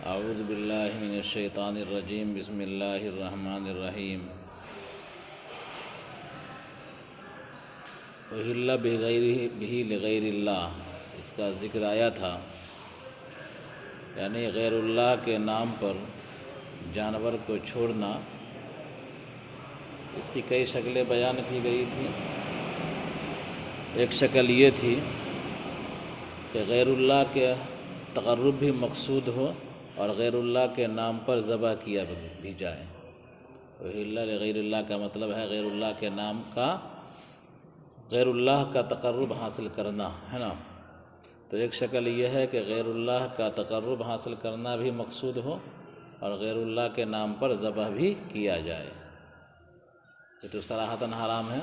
اعوذ باللہ من الشیطان الرجیم بسم اللہ الرحمن الرحیم اہل بہ لغیر اللہ، اس کا ذکر آیا تھا، یعنی غیر اللہ کے نام پر جانور کو چھوڑنا۔ اس کی کئی شکلیں بیان کی گئی تھیں۔ ایک شکل یہ تھی کہ غیر اللہ کے تقرب بھی مقصود ہو اور غیر اللہ کے نام پر ذبح کیا بھی جائے۔ اہل لغیر اللہ کا مطلب ہے غیر اللہ کے نام کا، غیر اللہ کا تقرب حاصل کرنا ہے نا۔ تو ایک شکل یہ ہے کہ غیر اللہ کا تقرب حاصل کرنا بھی مقصود ہو اور غیر اللہ کے نام پر ذبح بھی کیا جائے، یہ تو صراحتاً حرام ہے۔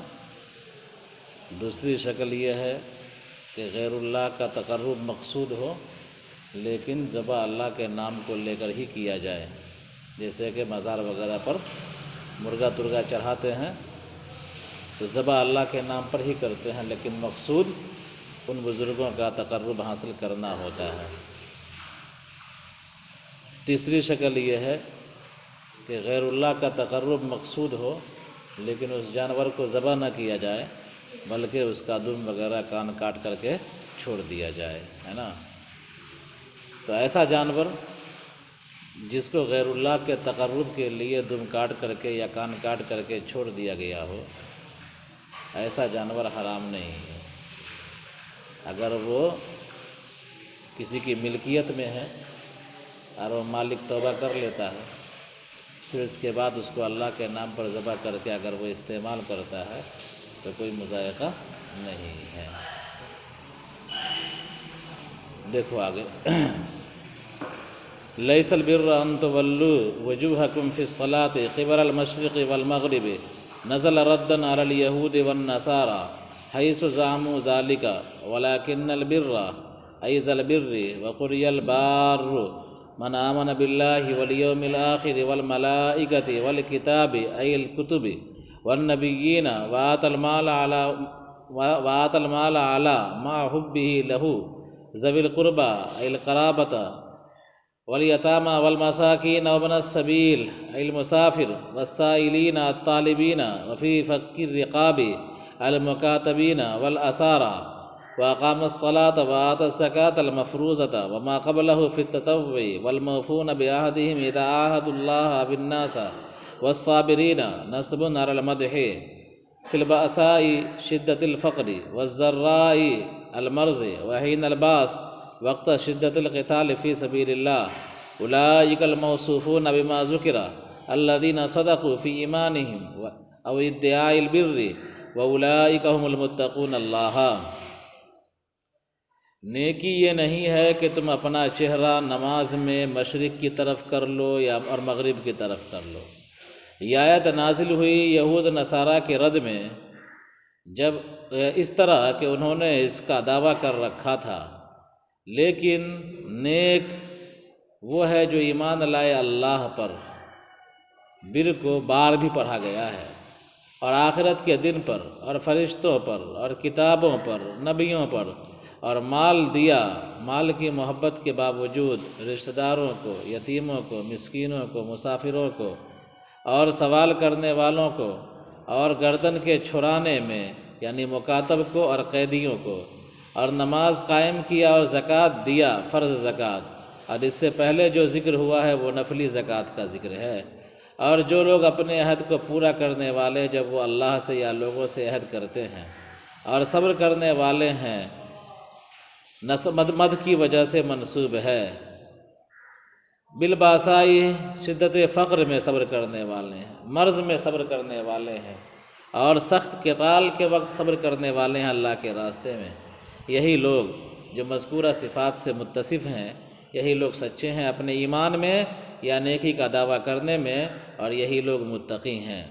دوسری شکل یہ ہے کہ غیر اللہ کا تقرب مقصود ہو لیکن ذبح اللہ کے نام کو لے کر ہی کیا جائے، جیسے کہ مزار وغیرہ پر مرغا ترغا چڑھاتے ہیں تو ذبح اللہ کے نام پر ہی کرتے ہیں، لیکن مقصود ان بزرگوں کا تقرب حاصل کرنا ہوتا ہے۔ تیسری شکل یہ ہے کہ غیر اللہ کا تقرب مقصود ہو لیکن اس جانور کو ذبح نہ کیا جائے بلکہ اس کا دم وغیرہ کان کاٹ کر کے چھوڑ دیا جائے، ہے نا۔ تو ایسا جانور جس کو غیر اللہ کے تقرب کے لیے دم کاٹ کر کے یا کان کاٹ کر کے چھوڑ دیا گیا ہو، ایسا جانور حرام نہیں ہے۔ اگر وہ کسی کی ملکیت میں ہے اور وہ مالک توبہ کر لیتا ہے، پھر اس کے بعد اس کو اللہ کے نام پر ذبح کر کے اگر وہ استعمال کرتا ہے تو کوئی مضائقہ نہیں ہے۔ دیکھو آگے، لیس البر ان تولوا وجوہکم فی الصلاۃ قبل المشرق والمغرب نزل ردا علی الیہود والنصارى حیث زعموا ذلک ولکن البر ای ذا البر وقرئ البار من آمن باللہ والیوم الآخر والملائکۃ والکتاب ای الکتب والنبیین وآت المال علی ما حبہ لہ ذوی القربى ای القرابۃ والیتامى والمساکین وابن السبیل ای المسافر والسائلین الطالبین وفی فک الرقاب المکاتبین والاسارى واقام الصلاة وآت الزکاة المفروضة وما قبلہ فی التطوع والموفون بعہدہم اذا عاہدوا اللہ بالناس والصابرین نصب علی المدح فی البأساء شدۃ الفقر والضراء المرض وحین الباس وقت شدۃ القتال فی سبیل اللہ اولئک الموصوفون بما ذکر الذین صدقوا فی ایمانہم او ادعاء البر واولئک هم المتقون اللہ۔ نیکی یہ نہیں ہے کہ تم اپنا چہرہ نماز میں مشرق کی طرف کر لو یا اور مغرب کی طرف کر لو۔ یہ آیت نازل ہوئی یہود نصارہ کے رد میں، جب اس طرح کہ انہوں نے اس کا دعویٰ کر رکھا تھا، لیکن نیک وہ ہے جو ایمان لائے اللہ پر۔ بر کو بار بھی پڑھا گیا ہے، اور آخرت کے دن پر اور فرشتوں پر اور کتابوں پر نبیوں پر، اور مال دیا، مال کی محبت کے باوجود رشتہ داروں کو، یتیموں کو، مسکینوں کو، مسافروں کو اور سوال کرنے والوں کو، اور گردن کے چھڑانے میں یعنی مکاتب کو اور قیدیوں کو، اور نماز قائم کیا اور زکوٰۃ دیا، فرض زکوٰۃ، اور اس سے پہلے جو ذکر ہوا ہے وہ نفلی زکوٰۃ کا ذکر ہے۔ اور جو لوگ اپنے عہد کو پورا کرنے والے جب وہ اللہ سے یا لوگوں سے عہد کرتے ہیں اور صبر کرنے والے ہیں، مد کی وجہ سے منسوب ہے۔ بالباسائی شدت فقر میں صبر کرنے والے ہیں، مرض میں صبر کرنے والے ہیں، اور سخت قتال کے وقت صبر کرنے والے ہیں اللہ کے راستے میں۔ یہی لوگ جو مذکورہ صفات سے متصف ہیں، یہی لوگ سچے ہیں اپنے ایمان میں یا نیکی کا دعویٰ کرنے میں، اور یہی لوگ متقی ہیں۔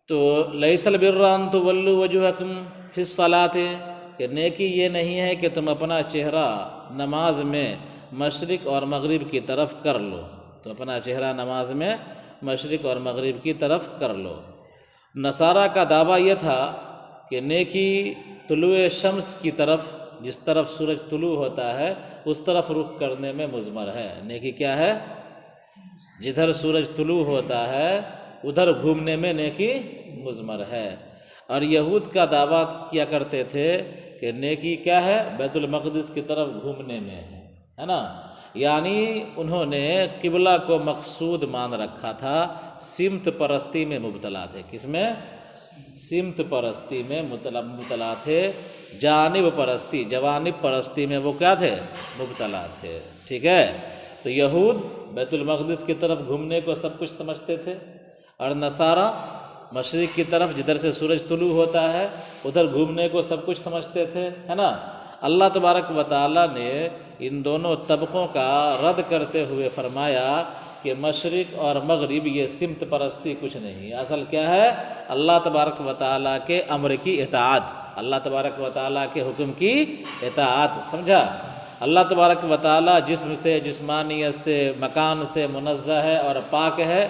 تو لیس البر ان تولوا وجوہکم فی الصلاۃ، کہ نیکی یہ نہیں ہے کہ تم اپنا چہرہ نماز میں مشرق اور مغرب کی طرف کر لو، تو اپنا چہرہ نماز میں مشرق اور مغرب کی طرف کر لو۔ نصارہ کا دعویٰ یہ تھا کہ نیکی طلوع شمس کی طرف جس طرف سورج طلوع ہوتا ہے اس طرف رخ کرنے میں مضمر ہے۔ نیکی کیا ہے؟ جدھر سورج طلوع ہوتا ہے ادھر گھومنے میں نیکی مضمر ہے۔ اور یہود کا دعویٰ کیا کرتے تھے کہ نیکی کیا ہے؟ بیت المقدس کی طرف گھومنے میں ہے نا، یعنی انہوں نے قبلہ کو مقصود مان رکھا تھا، سمت پرستی میں مبتلا تھے۔ کس میں؟ سمت پرستی میں مبتلا تھے، جانب پرستی، جوانب پرستی میں وہ کیا تھے؟ مبتلا تھے، ٹھیک ہے۔ تو یہود بیت المقدس کی طرف گھومنے کو سب کچھ سمجھتے تھے، اور نصارہ مشرق کی طرف جدھر سے سورج طلوع ہوتا ہے ادھر گھومنے کو سب کچھ سمجھتے تھے، ہے نا۔ اللہ تبارک و تعالیٰ نے ان دونوں طبقوں کا رد کرتے ہوئے فرمایا کہ مشرق اور مغرب یہ سمت پرستی کچھ نہیں، اصل کیا ہے؟ اللہ تبارک و تعالیٰ کے امر کی اطاعت، اللہ تبارک و تعالیٰ کے حکم کی اطاعت، سمجھا۔ اللہ تبارک و تعالیٰ جسم سے، جسمانیت سے، مکان سے منزہ ہے اور پاک ہے۔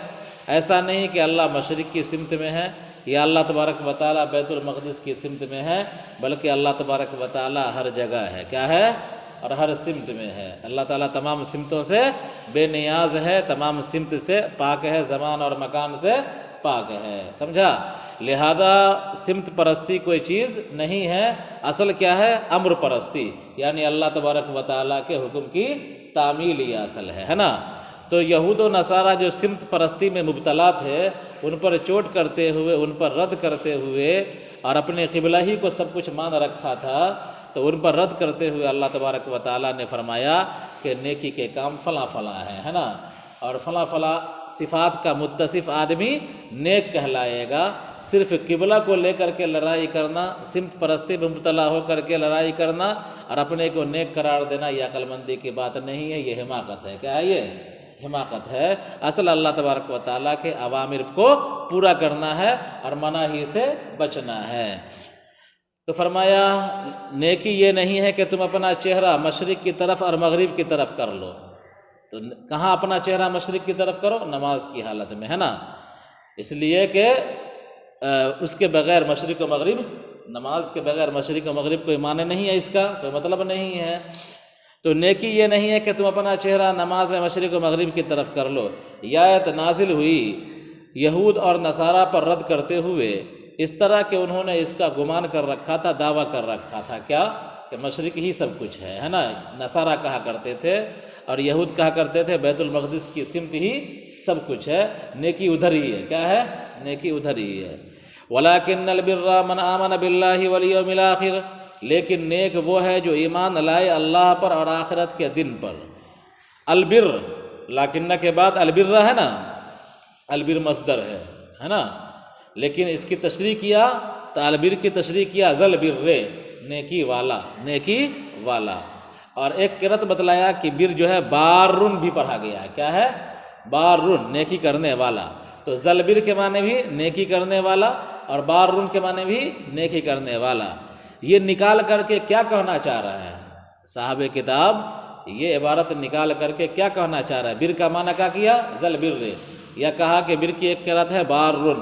ایسا نہیں کہ اللہ مشرق کی سمت میں ہے یا اللہ تبارک و تعالیٰ بیت المقدس کی سمت میں ہے، بلکہ اللہ تبارک و تعالیٰ ہر جگہ ہے، کیا ہے؟ اور ہر سمت میں ہے۔ اللہ تعالیٰ تمام سمتوں سے بے نیاز ہے، تمام سمت سے پاک ہے، زمان اور مکان سے پاک ہے، سمجھا۔ لہذا سمت پرستی کوئی چیز نہیں ہے، اصل کیا ہے؟ امر پرستی، یعنی اللہ تبارک و تعالیٰ کے حکم کی تعمیل یہ اصل ہے نا۔ تو یہود و نصارہ جو سمت پرستی میں مبتلا تھے ان پر چوٹ کرتے ہوئے، ان پر رد کرتے ہوئے، اور اپنے قبلہ ہی کو سب کچھ مان رکھا تھا، تو ان پر رد کرتے ہوئے اللہ تبارک و تعالیٰ نے فرمایا کہ نیکی کے کام فلاں فلاں ہیں، ہے نا، اور فلاں فلاں صفات کا متصف آدمی نیک کہلائے گا۔ صرف قبلہ کو لے کر کے لڑائی کرنا، سمت پرستی میں مبتلا ہو کر کے لڑائی کرنا اور اپنے کو نیک قرار دینا یہ عقل مندی کی بات نہیں ہے، یہ حماقت ہے۔ کیا ہے؟ یہ حماقت ہے۔ اصل اللہ تبارک و تعالیٰ کے اوامر کو پورا کرنا ہے اور مناہی سے بچنا ہے۔ تو فرمایا نیکی یہ نہیں ہے کہ تم اپنا چہرہ مشرق کی طرف اور مغرب کی طرف کر لو۔ تو کہاں اپنا چہرہ مشرق کی طرف کرو؟ نماز کی حالت میں، ہے نا، اس لیے کہ اس کے بغیر مشرق و مغرب، نماز کے بغیر مشرق و مغرب کوئی معنی نہیں ہے، اس کا کوئی مطلب نہیں ہے۔ تو نیکی یہ نہیں ہے کہ تم اپنا چہرہ نماز میں مشرق و مغرب کی طرف کر لو۔ یہ آیت نازل ہوئی یہود اور نصارہ پر رد کرتے ہوئے، اس طرح کہ انہوں نے اس کا گمان کر رکھا تھا، دعویٰ کر رکھا تھا کیا؟ کہ مشرق ہی سب کچھ ہے نا۔ نصارہ کہا کرتے تھے اور یہود کہا کرتے تھے بیت المقدس کی سمت ہی سب کچھ ہے، نیکی ادھر ہی ہے، کیا ہے؟ نیکی ادھر ہی ہے۔ وَلَٰكِنَّ الْبِرَّ مَنْ آمَنَ بِاللَّهِ وَالْيَوْمِ الْآخِرِ، لیکن نیک وہ ہے جو ایمان لائے اللہ پر اور آخرت کے دن پر۔ البر، لیکنہ کے بعد البر ہے نا، البر مصدر ہے نا، لیکن اس کی تشریح کیا تو البر کی تشریح کیا ذل بر، نیکی والا، نیکی والا۔ اور ایک قرأت بتلایا کہ بر جو ہے بارن بھی پڑھا گیا ہے، کیا ہے؟ بارن، نیکی کرنے والا۔ تو ذل بر کے معنی بھی نیکی کرنے والا اور بارن کے معنی بھی نیکی کرنے والا۔ یہ نکال کر کے کیا کہنا چاہ رہا ہے صاحب کتاب؟ یہ عبارت نکال کر کے کیا کہنا چاہ رہا ہے؟ بر کا معنی کیا کیا؟ ذل بر، یا کہا کہ بر کی ایک قرأت ہے بارن،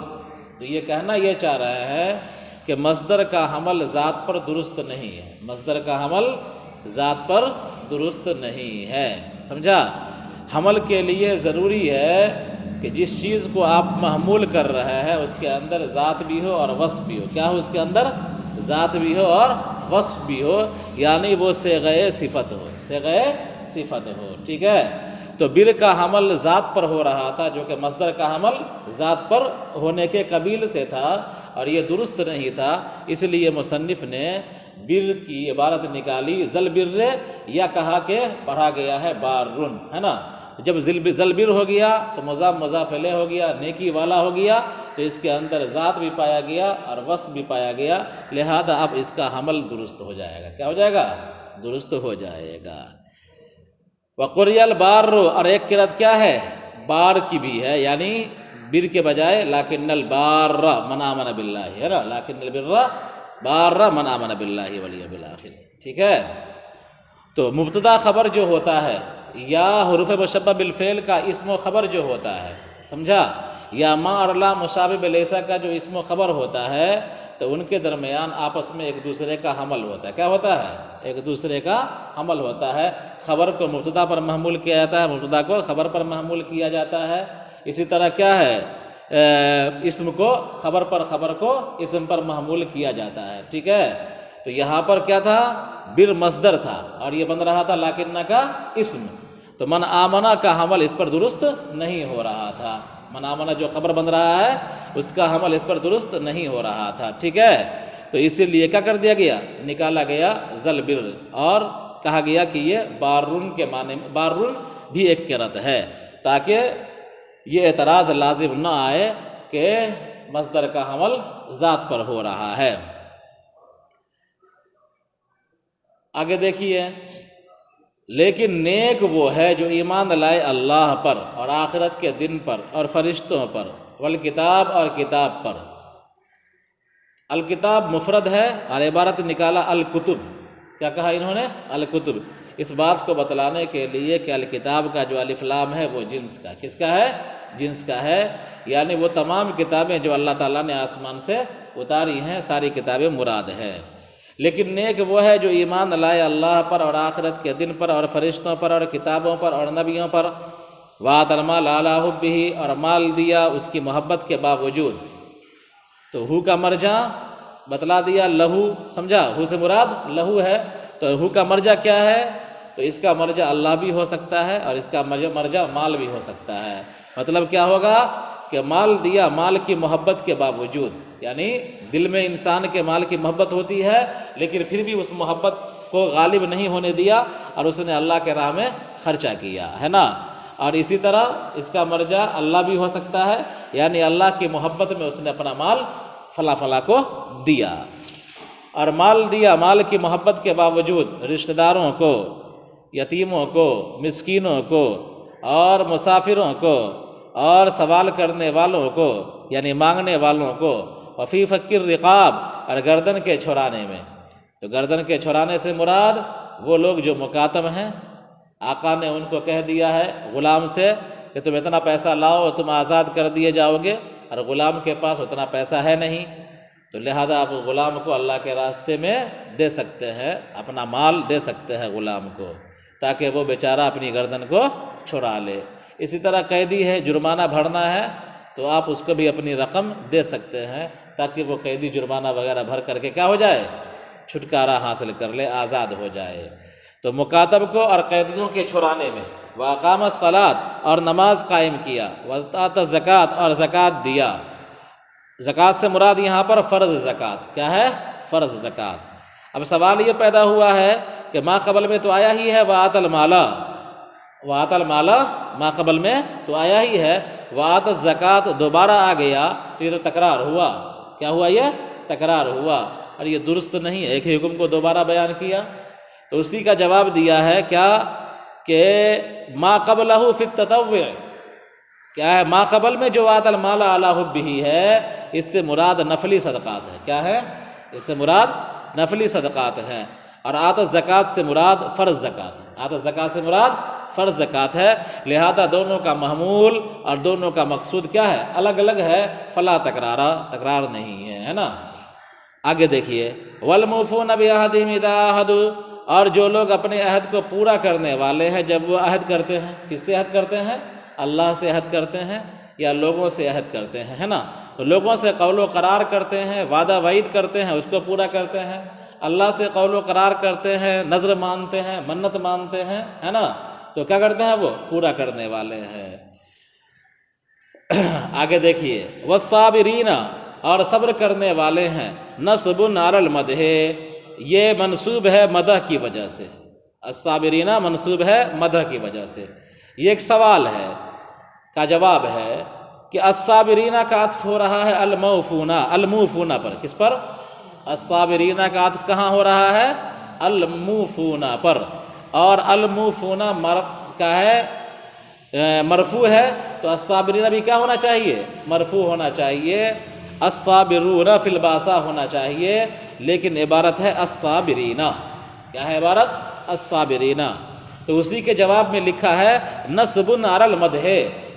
تو یہ کہنا یہ چاہ رہا ہے کہ مصدر کا حمل ذات پر درست نہیں ہے، مصدر کا حمل ذات پر درست نہیں ہے، سمجھا۔ حمل کے لیے ضروری ہے کہ جس چیز کو آپ محمول کر رہے ہیں اس کے اندر ذات بھی ہو اور وصف بھی ہو۔ کیا ہو؟ اس کے اندر ذات بھی ہو اور وصف بھی ہو، یعنی وہ صیغہ صفت ہو، صیغہ صفت ہو، ٹھیک ہے۔ تو بر کا حمل ذات پر ہو رہا تھا، جو کہ مصدر کا حمل ذات پر ہونے کے قبیل سے تھا، اور یہ درست نہیں تھا، اس لیے مصنف نے بر کی عبارت نکالی ذل بر، یا کہا کہ پڑھا گیا ہے بارن، ہے نا۔ جب ذل بر ہو گیا تو مضاف مضاف الیہ ہو گیا، نیکی والا ہو گیا، تو اس کے اندر ذات بھی پایا گیا اور وصف بھی پایا گیا، لہذا اب اس کا حمل درست ہو جائے گا۔ کیا ہو جائے گا؟ درست ہو جائے گا۔ وَقُرِئَ الْبَارُّ، اور ایک قرأت کیا ہے؟ بار کی بھی ہے، یعنی بر کے بجائے لَٰكِنَّ الْبَارَّ مَنْ آمَنَ بِاللَّهِ، ہے نا، لَٰكِنَّ الْبِرَّ بَارَّ مَنْ آمَنَ بِاللَّهِ وَالْيَوْمِ الْآخِرِ، ٹھیک ہے۔ تو مبتدا خبر جو ہوتا ہے یا حروف مشبہ بالفعل کا اسم و خبر جو ہوتا ہے، سمجھا؟ یا ما اور لا مشابہ لیسا کا جو اسم و خبر ہوتا ہے تو ان کے درمیان آپس میں ایک دوسرے کا حمل ہوتا ہے. کیا ہوتا ہے؟ ایک دوسرے کا حمل ہوتا ہے. خبر کو مبتدا پر محمول کیا جاتا ہے، مبتدا کو خبر پر محمول کیا جاتا ہے. اسی طرح کیا ہے، اسم کو خبر پر، خبر کو اسم پر محمول کیا جاتا ہے. ٹھیک ہے؟ تو یہاں پر کیا تھا؟ بر مصدر تھا اور یہ بن رہا تھا لاکنہ کا اسم. تو من آمنہ کا حمل اس پر درست نہیں ہو رہا تھا. من آمنہ جو خبر بن رہا ہے اس کا حمل اس پر درست نہیں ہو رہا تھا. ٹھیک ہے؟ تو اسی لیے کیا کر دیا گیا؟ نکالا گیا ذل بر، اور کہا گیا کہ یہ بارون کے معنی میں، بارون بھی ایک قرت ہے، تاکہ یہ اعتراض لازم نہ آئے کہ مصدر کا حمل ذات پر ہو رہا ہے. آگے دیکھیے، لیکن نیک وہ ہے جو ایمان لائے اللہ پر اور آخرت کے دن پر اور فرشتوں پر، والکتاب اور کتاب پر. الکتاب مفرد ہے اور عبارت نکالا الکتب. کیا کہا انہوں نے؟ الکتب. اس بات کو بتلانے کے لیے کہ الکتاب کا جو الف لام ہے وہ جنس کا، کس کا ہے؟ جنس کا ہے، یعنی وہ تمام کتابیں جو اللہ تعالیٰ نے آسمان سے اتاری ہیں، ساری کتابیں مراد ہے. لیکن نیک وہ ہے جو ایمان لائے اللہ پر اور آخرت کے دن پر اور فرشتوں پر اور کتابوں پر اور نبیوں پر. وآتى المال علی حبہ، اور مال دیا اس کی محبت کے باوجود. تو ہو کا مرجع بتلا دیا، لہو. سمجھا؟ ہو سے مراد لہو ہے. تو ہو کا مرجع کیا ہے؟ تو اس کا مرجع اللہ بھی ہو سکتا ہے اور اس کا مرجع مال بھی ہو سکتا ہے. مطلب کیا ہوگا کہ مال دیا مال کی محبت کے باوجود، یعنی دل میں انسان کے مال کی محبت ہوتی ہے لیکن پھر بھی اس محبت کو غالب نہیں ہونے دیا اور اس نے اللہ کے راہ میں خرچہ کیا ہے نا. اور اسی طرح اس کا مرجع اللہ بھی ہو سکتا ہے، یعنی اللہ کی محبت میں اس نے اپنا مال فلاں فلاں کو دیا. اور مال دیا مال کی محبت کے باوجود رشتہ داروں کو، یتیموں کو، مسکینوں کو اور مسافروں کو اور سوال کرنے والوں کو یعنی مانگنے والوں کو. وفی فک الرقاب، اور گردن کے چھڑانے میں. تو گردن کے چھڑانے سے مراد وہ لوگ جو مکاتب ہیں. آقا نے ان کو کہہ دیا ہے غلام سے کہ تم اتنا پیسہ لاؤ تم آزاد کر دیے جاؤ گے، اور غلام کے پاس اتنا پیسہ ہے نہیں، تو لہذا آپ غلام کو اللہ کے راستے میں دے سکتے ہیں، اپنا مال دے سکتے ہیں غلام کو، تاکہ وہ بیچارہ اپنی گردن کو چھڑا لے. اسی طرح قیدی ہے، جرمانہ بھرنا ہے، تو آپ اس کو بھی اپنی رقم دے سکتے ہیں تاکہ وہ قیدی جرمانہ وغیرہ بھر کر کے کیا ہو جائے؟ چھٹکارا حاصل کر لے، آزاد ہو جائے. تو مکاتب کو اور قیدیوں کے چھڑانے میں. وَأَقَامَ الصَّلَاةَ، اور نماز قائم کیا. وَآتَى الزَّكَاةَ، اور زکوٰۃ دیا. زکوٰۃ سے مراد یہاں پر فرض زکوٰۃ. کیا ہے؟ فرض زکوٰۃ. اب سوال یہ پیدا ہوا ہے کہ ما قبل میں تو آیا ہی ہے وَآتَى الْمَالَ، وَآتَى الْمَالَ ما قبل میں تو آیا ہی ہے، وَآتَى الزَّكَاةَ دوبارہ آ گیا تو یہ تو تکرار ہوا. کیا ہوا؟ یہ تکرار ہوا، اور یہ درست نہیں ہے. ایک ہی حکم کو دوبارہ بیان کیا. تو اسی کا جواب دیا ہے کیا کہ ما قبلہ فی التطوع. کیا ہے؟ ما قبل میں جو وآتى المال علی حبہ ہے، اس سے مراد نفلی صدقات ہے. کیا ہے؟ اس سے مراد نفلی صدقات ہے. اور آتى الزکوٰۃ سے مراد فرض زکوٰۃ ہے. آتى الزکوٰۃ سے مراد فرض زکوٰۃ ہے. لہذا دونوں کا محمول اور دونوں کا مقصود کیا ہے؟ الگ الگ ہے. فلا تکرارا، تکرار نہیں ہے، ہے نا. آگے دیکھیے، والموفون بعہدہم اذا عاہدوا، اور جو لوگ اپنے عہد کو پورا کرنے والے ہیں جب وہ عہد کرتے ہیں. کس سے عہد کرتے ہیں؟ اللہ سے عہد کرتے ہیں یا لوگوں سے عہد کرتے ہیں، ہے نا. تو لوگوں سے قول و قرار کرتے ہیں، وعدہ وعید کرتے ہیں، اس کو پورا کرتے ہیں. اللہ سے قول و قرار کرتے ہیں، نذر مانتے ہیں، منت مانتے ہیں، ہے نا. تو کیا کرتے ہیں؟ وہ پورا کرنے والے ہیں. آگے دیکھیے، والصابرین، اور صبر کرنے والے ہیں. نصب علی المدح، یہ منصوب ہے مدح کی وجہ سے. الصابرین منصوب ہے مدح کی وجہ سے. یہ ایک سوال ہے کا جواب ہے کہ الصابرین کا عطف ہو رہا ہے الموفون، الموفون پر. کس پر؟ الصابرین کا عطف کہاں ہو رہا ہے؟ الموفون پر. اور الموفون کا ہے مرفوع ہے، تو الصابرین بھی کیا ہونا چاہیے؟ مرفوع ہونا چاہیے. الصابرون فی الباسا ہونا چاہیے، لیکن عبارت ہے الصابرین. کیا ہے عبارت؟ الصابرین. تو اسی کے جواب میں لکھا ہے نصب علی المدح،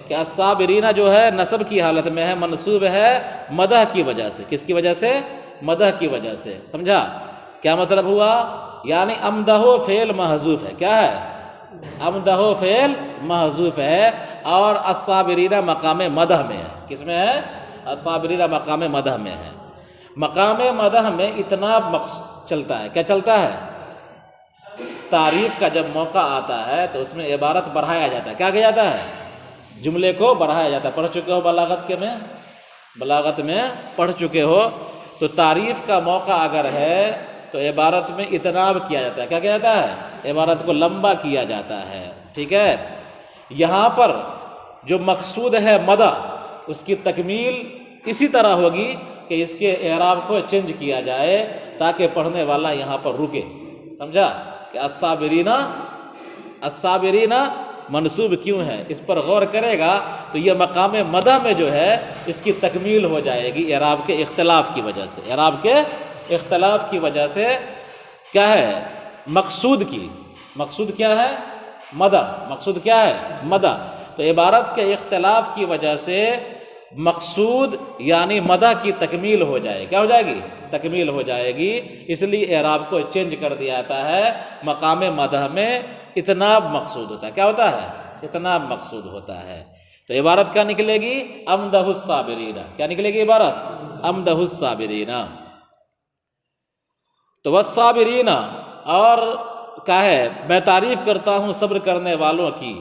کہ الصابرین جو ہے نصب کی حالت میں ہے، منصوب ہے مدح کی وجہ سے۔ کس کی وجہ سے؟ مدح کی وجہ سے۔ سمجھا کیا مطلب ہوا؟ یعنی امدہ فعل محذوف ہے۔ کیا ہے؟ امدہ فعل محذوف ہے، اور الصابرین مقام مدح میں ہے۔ کس میں ہے؟ الصابرین مقام مدح میں ہے۔ مقام مدح میں اتنا چلتا ہے۔ کیا چلتا ہے؟ تعریف کا جب موقع آتا ہے تو اس میں عبارت بڑھایا جاتا ہے۔ کیا کیا جاتا ہے؟ جملے کو بڑھایا جاتا ہے۔ پڑھ چکے ہو بلاغت میں پڑھ چکے ہو تو تعریف کا موقع اگر ہے تو عبارت میں اتناب کیا جاتا ہے۔ کیا کیا جاتا ہے؟ عبارت کو لمبا کیا جاتا ہے۔ ٹھیک ہے، یہاں پر جو مقصود ہے مدح، اس کی تکمیل اسی طرح ہوگی کہ اس کے اعراب کو چینج کیا جائے تاکہ پڑھنے والا یہاں پر رکے۔ سمجھا کہ الصابرین منصوب کیوں ہے، اس پر غور کرے گا تو یہ مقام مدح میں جو ہے اس کی تکمیل ہو جائے گی اعراب کے اختلاف کی وجہ سے۔ اعراب کے اختلاف کی وجہ سے کیا ہے؟ مقصود کیا ہے؟ مدح۔ مقصود کیا ہے؟ مدح۔ تو عبارت کے اختلاف کی وجہ سے مقصود یعنی مدح کی تکمیل ہو جائے۔ کیا ہو جائے گی؟ تکمیل ہو جائے گی۔ اس لیے اعراب کو چینج کر دیا جاتا ہے۔ مقام مدح میں اتناب مقصود ہوتا ہے۔ کیا ہوتا ہے؟ اتناب مقصود ہوتا ہے۔ تو عبارت کیا نکلے گی؟ امدہ الصابرین۔ کیا نکلے گی عبارت؟ امدہ الصابرین۔ تو والصابرین، اور کیا ہے؟ میں تعریف کرتا ہوں صبر کرنے والوں کی،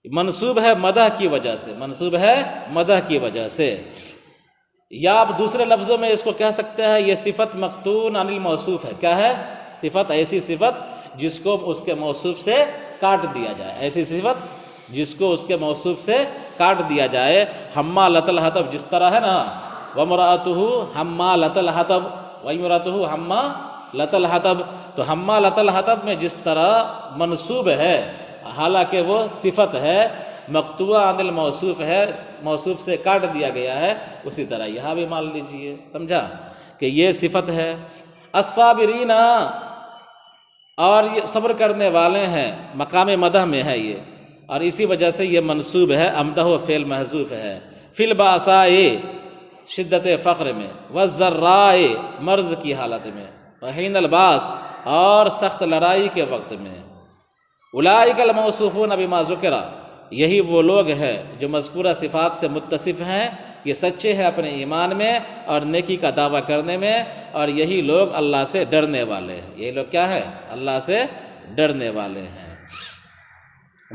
منصوب ہے مدح کی وجہ سے، منصوب ہے مدح کی وجہ سے۔ یا آپ دوسرے لفظوں میں اس کو کہہ سکتے ہیں یہ صفت مقطوع عن الموصوف ہے۔ کیا ہے؟ صفت، ایسی صفت جس کو اس کے موصوف سے کاٹ دیا جائے، ایسی صفت جس کو اس کے موصوف سے کاٹ دیا جائے۔ حمالۃ الحطب جس طرح ہے نا، وامرأتہ حمالۃ الحطب وامرأتہ حمالۃ الحطب، تو حمالۃ الحطب میں جس طرح منصوب ہے حالانکہ وہ صفت ہے، مقطوع عن الموصوف ہے، موصوف سے کاٹ دیا گیا ہے، اسی طرح یہاں بھی مان لیجئے۔ سمجھا کہ یہ صفت ہے۔ الصابرین، اور یہ صبر کرنے والے ہیں، مقام مدح میں ہے یہ، اور اسی وجہ سے یہ منصوب ہے، امدہ و فعل محذوف ہے۔ فی الباساء، شدت فقر میں، والضراء، مرض کی حالت میں، وحین الباس، اور سخت لڑائی کے وقت میں۔ اولئک الموصوفون بما ذکر، یہی وہ لوگ ہیں جو مذکورہ صفات سے متصف ہیں، یہ سچے ہیں اپنے ایمان میں اور نیکی کا دعویٰ کرنے میں، اور یہی لوگ اللہ سے ڈرنے والے ہیں۔ یہی لوگ کیا ہے؟ اللہ سے ڈرنے والے ہیں۔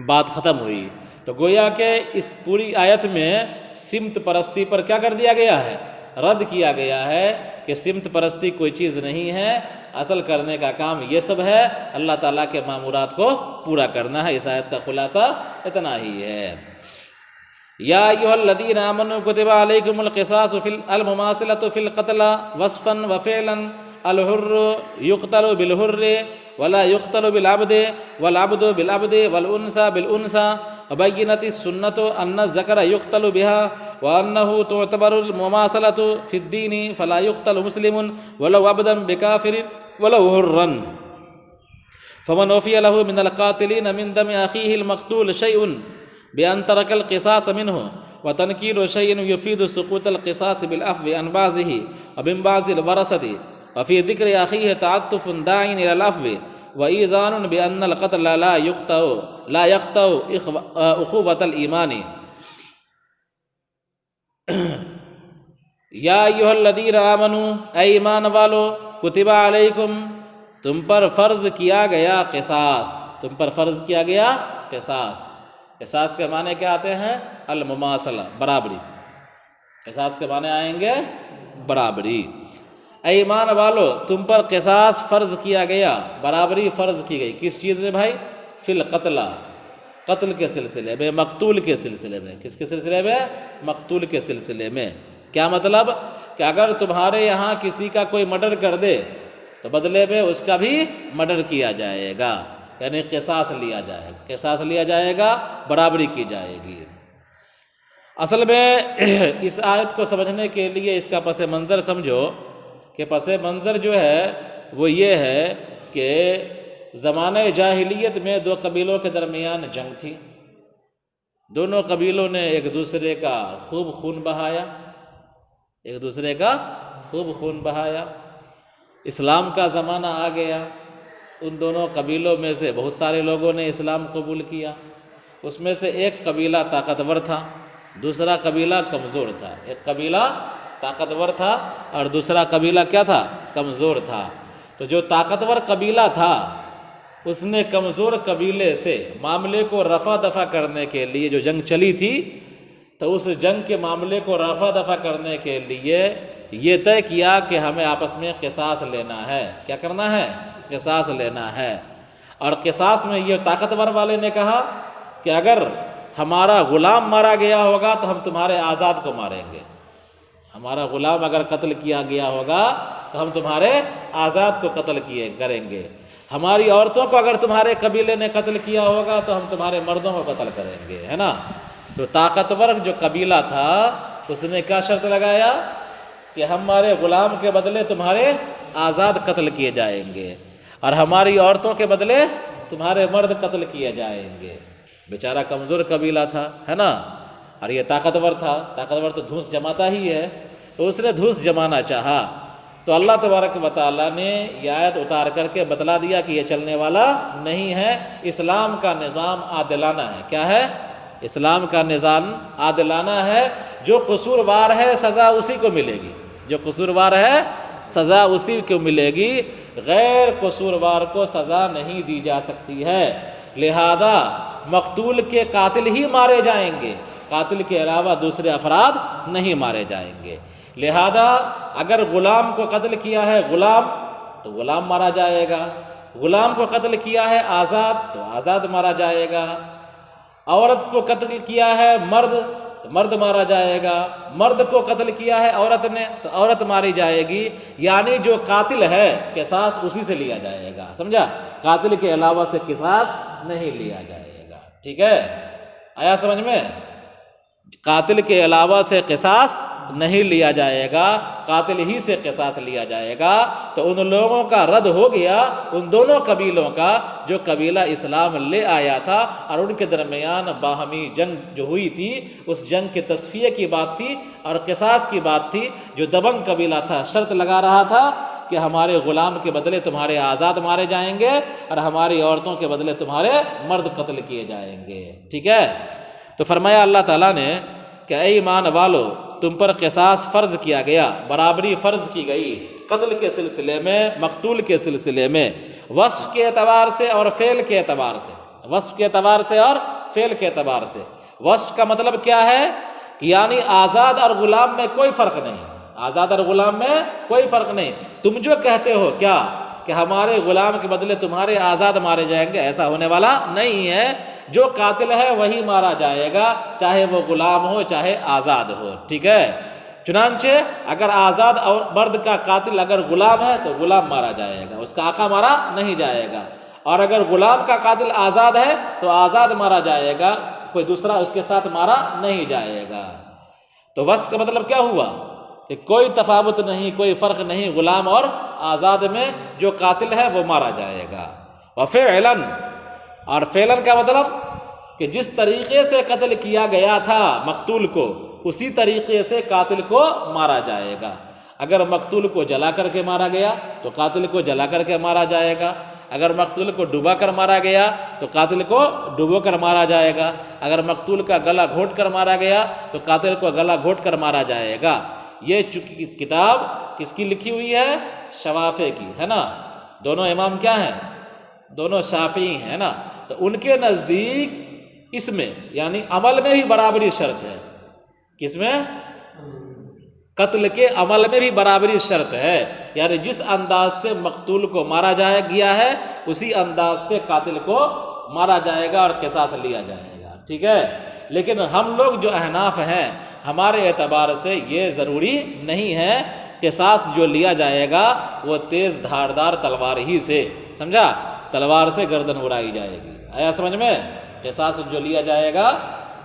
بات ختم ہوئی۔ تو گویا کہ اس پوری آیت میں سمت پرستی پر کیا کر دیا گیا ہے؟ رد کیا گیا ہے کہ سمت پرستی کوئی چیز نہیں ہے، اصل کرنے کا کام یہ سب ہے، اللہ تعالیٰ کے مامورات کو پورا کرنا ہے۔ اس آیت کا خلاصہ اتنا ہی ہے۔ یا ایھا الذین آمنوا کتب علیکم القصاص فی المماثلۃ فی القتل وصفا وفعلا، الحر یقتل بالحر ولا یقتل بالعبد والعبد بالعبد والانثى بالانثى، وبینت السنۃ ان الذکر یقتل بها وانہ تعتبر المماثلۃ فی الدین فلا یقتل مسلم ولو عبدا بکافر ولو حرا، فمن عفی له من القاتلین من دم اخیہ المقتول شیء بأن ترك القصاص منه وتنكير شيء يفيد سقوط القصاص بالعفو عن بعضه ومن بعض الورثة، وفي ذكر أخيه تعطف داع إلى العفو وإيذان بأن القتل لا يقطع أخوة الإيمان۔ یا ایھا الذین آمنوا، اے ایمان والو، کتب علیکم، تم پر فرض کیا گیا قصاص، تم پر فرض کیا گیا قصاص۔ قصاص کے معنی کیا آتے ہیں؟ المماثلہ، برابری۔ قصاص کے معنی آئیں گے برابری۔ اے ایمان والو، تم پر قصاص فرض کیا گیا، برابری فرض کی گئی۔ کس چیز میں بھائی؟ فی القتل، قتل کے سلسلے میں، مقتول کے سلسلے میں۔ کس کے سلسلے میں؟ مقتول کے سلسلے میں۔ کیا مطلب؟ کہ اگر تمہارے یہاں کسی کا کوئی مرڈر کر دے تو بدلے میں اس کا بھی مرڈر کیا جائے گا، یعنی قصاص لیا جائے گا، قصاص لیا جائے گا، برابری کی جائے گی۔ اصل میں اس آیت کو سمجھنے کے لیے اس کا پس منظر سمجھو کہ پس منظر جو ہے وہ یہ ہے کہ زمانہ جاہلیت میں دو قبیلوں کے درمیان جنگ تھی، دونوں قبیلوں نے ایک دوسرے کا خوب خون بہایا، ایک دوسرے کا خوب خون بہایا۔ اسلام کا زمانہ آ گیا، ان دونوں قبیلوں میں سے بہت سارے لوگوں نے اسلام قبول کیا۔ اس میں سے ایک قبیلہ طاقتور تھا، دوسرا قبیلہ کمزور تھا۔ ایک قبیلہ طاقتور تھا اور دوسرا قبیلہ کیا تھا؟ کمزور تھا۔ تو جو طاقتور قبیلہ تھا اس نے کمزور قبیلے سے معاملے کو رفع دفع کرنے کے لیے، جو جنگ چلی تھی تو اس جنگ کے معاملے کو رفع دفع کرنے کے لیے یہ طے کیا کہ ہمیں آپس میں قصاص لینا ہے۔ کیا کرنا ہے؟ قصاص لینا ہے۔ اور قصاص میں یہ طاقتور والے نے کہا کہ اگر ہمارا غلام مارا گیا ہوگا تو ہم تمہارے آزاد کو ماریں گے، ہمارا غلام اگر قتل کیا گیا ہوگا تو ہم تمہارے آزاد کو قتل کریں گے، ہماری عورتوں کو اگر تمہارے قبیلے نے قتل کیا ہوگا تو ہم تمہارے مردوں کو قتل کریں گے، ہے نا۔ تو طاقتور جو قبیلہ تھا اس نے کیا شرط لگایا کہ ہمارے غلام کے بدلے تمہارے آزاد قتل کیے جائیں گے اور ہماری عورتوں کے بدلے تمہارے مرد قتل کیے جائیں گے۔ بیچارہ کمزور قبیلہ تھا، ہے نا، اور یہ طاقتور تھا، طاقتور تو دھوس جماتا ہی ہے، تو اس نے دھوس جمانا چاہا۔ تو اللہ تبارک و تعالیٰ نے یہ آیت اتار کر کے بتلا دیا کہ یہ چلنے والا نہیں ہے۔ اسلام کا نظام عادلانہ ہے۔ کیا ہے؟ اسلام کا نظام عادلانہ ہے۔ جو قصوروار ہے سزا اسی کو ملے گی، جو قصوروار ہے سزا اسی کو ملے گی، غیر قصوروار کو سزا نہیں دی جا سکتی ہے۔ لہذا مقتول کے قاتل ہی مارے جائیں گے، قاتل کے علاوہ دوسرے افراد نہیں مارے جائیں گے۔ لہذا اگر غلام کو قتل کیا ہے غلام تو غلام مارا جائے گا، غلام کو قتل کیا ہے آزاد تو آزاد مارا جائے گا، عورت کو قتل کیا ہے مرد تو مرد مارا جائے گا، مرد کو قتل کیا ہے عورت نے تو عورت ماری جائے گی۔ یعنی جو قاتل ہے قصاص اسی سے لیا جائے گا، سمجھا؟ قاتل کے علاوہ سے قصاص نہیں لیا جائے گا، ٹھیک ہے؟ آیا سمجھ میں؟ قاتل کے علاوہ سے قصاص نہیں لیا جائے گا، قاتل ہی سے قصاص لیا جائے گا۔ تو ان لوگوں کا رد ہو گیا، ان دونوں قبیلوں کا جو قبیلہ اسلام لے آیا تھا اور ان کے درمیان باہمی جنگ جو ہوئی تھی، اس جنگ کے تصفیہ کی بات تھی اور قصاص کی بات تھی۔ جو دبنگ قبیلہ تھا شرط لگا رہا تھا کہ ہمارے غلام کے بدلے تمہارے آزاد مارے جائیں گے اور ہماری عورتوں کے بدلے تمہارے مرد قتل کیے جائیں گے، ٹھیک ہے؟ تو فرمایا اللہ تعالیٰ نے کہ اے ایمان والو، تم پر قصاص فرض کیا گیا، برابری فرض کی گئی قتل کے سلسلے میں، مقتول کے سلسلے میں، وصف کے اعتبار سے اور فعل کے اعتبار سے، وصف کے اعتبار سے اور فعل کے اعتبار سے۔ وصف کا مطلب کیا ہے؟ یعنی آزاد اور غلام میں کوئی فرق نہیں، آزاد اور غلام میں کوئی فرق نہیں۔ تم جو کہتے ہو کیا کہ ہمارے غلام کے بدلے تمہارے آزاد مارے جائیں گے، ایسا ہونے والا نہیں ہے۔ جو قاتل ہے وہی مارا جائے گا، چاہے وہ غلام ہو چاہے آزاد ہو، ٹھیک ہے؟ چنانچہ اگر آزاد اور مرد کا قاتل اگر غلام ہے تو غلام مارا جائے گا، اس کا آقا مارا نہیں جائے گا، اور اگر غلام کا قاتل آزاد ہے تو آزاد مارا جائے گا، کوئی دوسرا اس کے ساتھ مارا نہیں جائے گا۔ تو وصف کا مطلب کیا ہوا کہ کوئی تفاوت نہیں، کوئی فرق نہیں غلام اور آزاد میں، جو قاتل ہے وہ مارا جائے گا۔ وفعلاً، اور فعلاً کا مطلب کہ جس طریقے سے قتل کیا گیا تھا مقتول کو اسی طریقے سے قاتل کو مارا جائے گا۔ اگر مقتول کو جلا کر کے مارا گیا تو قاتل کو جلا کر کے مارا جائے گا، اگر مقتول کو ڈبا کر مارا گیا تو قاتل کو ڈبو کر مارا جائے گا، اگر مقتول کا گلا گھونٹ کر مارا گیا تو قاتل کو گلا گھونٹ کر مارا جائے گا۔ یہ کتاب کس کی لکھی ہوئی ہے؟ شوافع کی، ہے نا۔ دونوں امام کیا ہیں؟ دونوں شافعی ہیں نا۔ تو ان کے نزدیک اس میں یعنی عمل میں بھی برابری شرط ہے۔ کس میں؟ قتل کے عمل میں بھی برابری شرط ہے، یعنی جس انداز سے مقتول کو مارا گیا ہے اسی انداز سے قاتل کو مارا جائے گا اور قصاص لیا جائے گا، ٹھیک ہے؟ لیکن ہم لوگ جو احناف ہیں ہمارے اعتبار سے یہ ضروری نہیں ہے۔ قصاص جو لیا جائے گا وہ تیز دھاردار تلوار ہی سے، سمجھا؟ تلوار سے گردن اڑائی جائے گی۔ آیا سمجھ میں؟ قصاص جو لیا جائے گا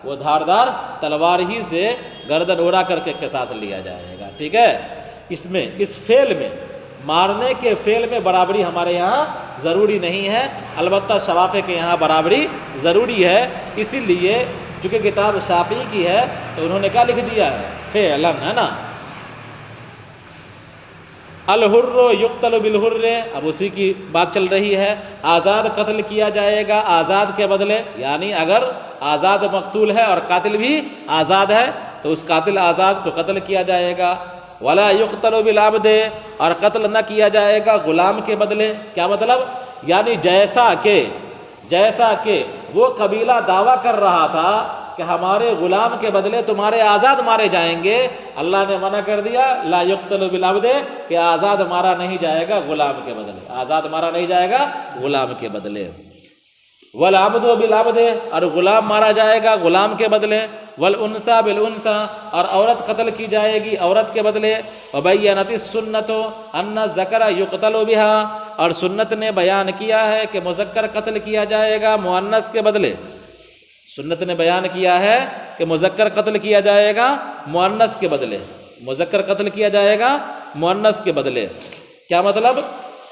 وہ دھاردار تلوار ہی سے گردن اڑا کر کے قصاص لیا جائے گا، ٹھیک ہے؟ اس میں اس فعل میں، مارنے کے فعل میں برابری ہمارے یہاں ضروری نہیں ہے، البتہ شوافع کے یہاں برابری ضروری ہے۔ اسی لیے چونکہ کتاب شافعی کی ہے تو انہوں نے کیا لکھ دیا ہے؟ فعلاً، ہے نا. الحر یقتل بالحر، اب اسی کی بات چل رہی ہے. آزاد قتل کیا جائے گا آزاد کے بدلے، یعنی اگر آزاد مقتول ہے اور قاتل بھی آزاد ہے تو اس قاتل آزاد کو قتل کیا جائے گا. ولا یقتل بالعبد، اور قتل نہ کیا جائے گا غلام کے بدلے. کیا مطلب؟ یعنی جیسا کہ وہ قبیلہ دعویٰ کر رہا تھا کہ ہمارے غلام کے بدلے تمہارے آزاد مارے جائیں گے، اللہ نے منع کر دیا لا یقتل بالعبد، کہ آزاد مارا نہیں جائے گا غلام کے بدلے، آزاد مارا نہیں جائے گا غلام کے بدلے. والعبد بالعبد، اور غلام مارا جائے گا غلام کے بدلے. والانثى بالانثى، اور عورت قتل کی جائے گی عورت کے بدلے. وبینت السنۃ ان الذکر یقتل بها، اور سنت نے بیان کیا ہے کہ مذکر قتل کیا جائے گا مؤنث کے بدلے. سنت نے بیان کیا ہے کہ مذکر قتل کیا جائے گا مؤنث کے بدلے، مذکر قتل کیا جائے گا مؤنث کے بدلے. کیا مطلب؟